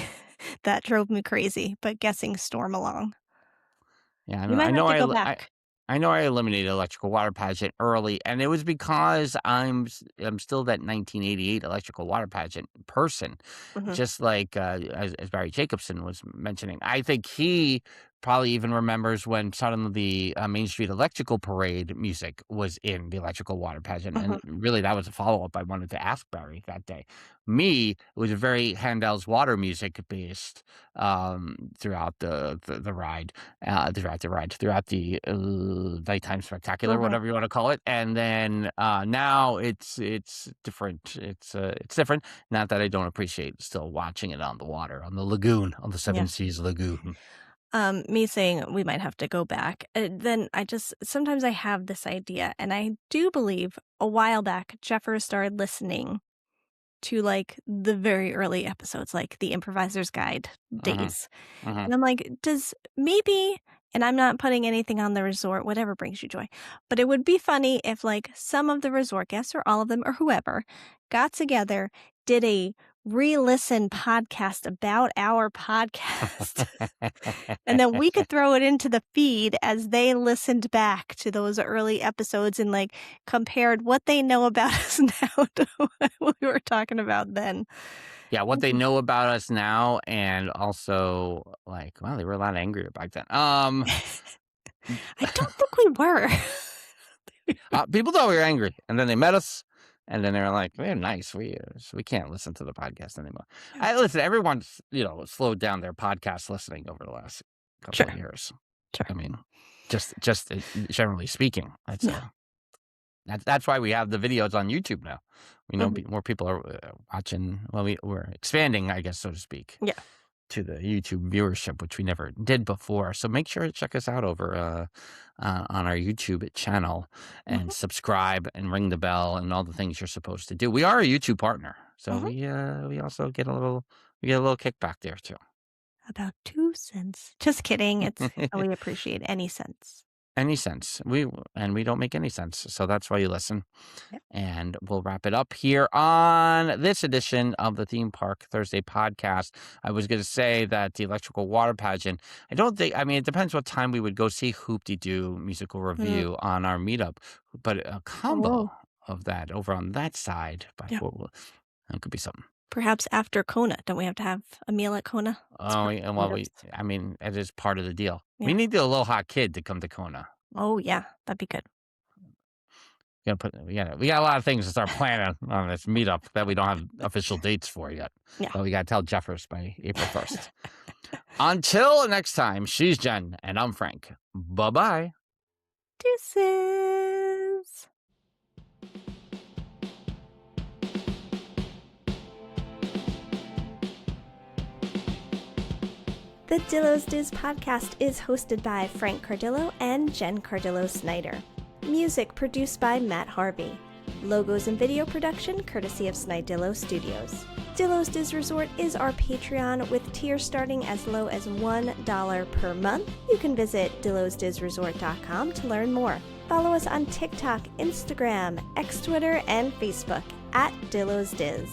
B: That drove me crazy, but guessing Storm Along.
A: Yeah, I
B: You
A: know.
B: might
A: I
B: have
A: know.
B: to go
A: I
B: back.
A: I know I eliminated electrical water pageant early, and it was because I'm still that 1988 electrical water pageant person,
B: Mhm.
A: just like as Barry Jacobson was mentioning. I think he probably even remembers when suddenly the Main Street Electrical Parade music was in the electrical water pageant, and
B: Mhm.
A: really that was a follow up I wanted to ask Barry that day. Me, it was a very Handel's water music based throughout the ride throughout the nighttime spectacular,
B: Mhm.
A: whatever you want to call it, and then now it's different. It's different. Not that I don't appreciate still watching it on the water, on the lagoon, on the
B: Yeah.
A: Seven Seas lagoon.
B: Me saying we might have to go back. Then I just sometimes I have this idea, and I do believe a while back Jeffers started listening to like the very early episodes, like the Improviser's Guide
A: Hmm.
B: days.
A: Hmm.
B: And I'm like, does maybe, and I'm not putting anything on the resort, whatever brings you joy, but it would be funny if like some of the resort guests or all of them or whoever got together, did a re-listen podcast about our podcast. And then we could throw it into the feed as they listened back to those early episodes and like compared what they know about us now to what we were talking about then.
A: Yeah, what they know about us now, and also like, wow, they were a lot angrier back then.
B: I don't think we were.
A: People thought we were angry, and then they met us, and then they were like, "We're nice. We can't listen to the podcast anymore."
B: Yeah.
A: I listen. Everyone's slowed down their podcast listening over the last couple of
B: Sure,
A: years.
B: sure.
A: I mean, just generally speaking, I'd say
B: Yeah.
A: that's why we have the videos on YouTube now. We know
B: Mhm.
A: more people are watching. Well, we're expanding, I guess, so to speak,
B: Yeah.
A: to the YouTube viewership, which we never did before. So make sure to check us out over on our YouTube channel and
B: Mhm,
A: subscribe and ring the bell and all the things you're supposed to do. We are a YouTube partner, so
B: mhm.
A: we also get a little kickback there too.
B: About 2 cents. Just kidding, it's we appreciate any cents.
A: any sense. We don't make any sense. So that's why you listen.
B: Yep.
A: And we'll wrap it up here on this edition of the Theme Park Thursday podcast. I was going to say that the electrical water pageant, it depends what time we would go see Hoop-de-Doo musical review on our meetup, but a combo of that over on that side, that could be something.
B: Perhaps after Kona. Don't we have to have a meal at Kona?
A: Oh, it is part of the deal.
B: Yeah.
A: We need the little hot kid to come to Kona.
B: Oh, yeah. That'd be good.
A: We got a lot of things to start planning on this meetup that we don't have official dates for yet.
B: Yeah.
A: But we got to tell Jeffers by April 1st. Until next time, she's Jen and I'm Frank. Bye-bye.
B: Deuces. The Dillo's Diz podcast is hosted by Frank Cardillo and Jen Cardillo-Snyder. Music produced by Matt Harvey. Logos and video production courtesy of Snidillo Studios. Dillo's Diz Resort is our Patreon with tiers starting as low as $1 per month. You can visit dillosdizresort.com to learn more. Follow us on TikTok, Instagram, X Twitter, and Facebook at Dillo's Diz.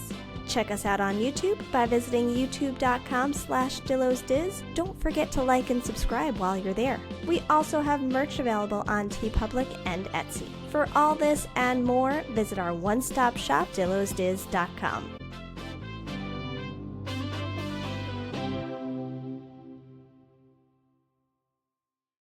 B: Check us out on YouTube by visiting youtube.com/DillosDiz. Don't forget to like and subscribe while you're there. We also have merch available on TeePublic and Etsy. For all this and more, visit our one-stop shop, dillosdiz.com.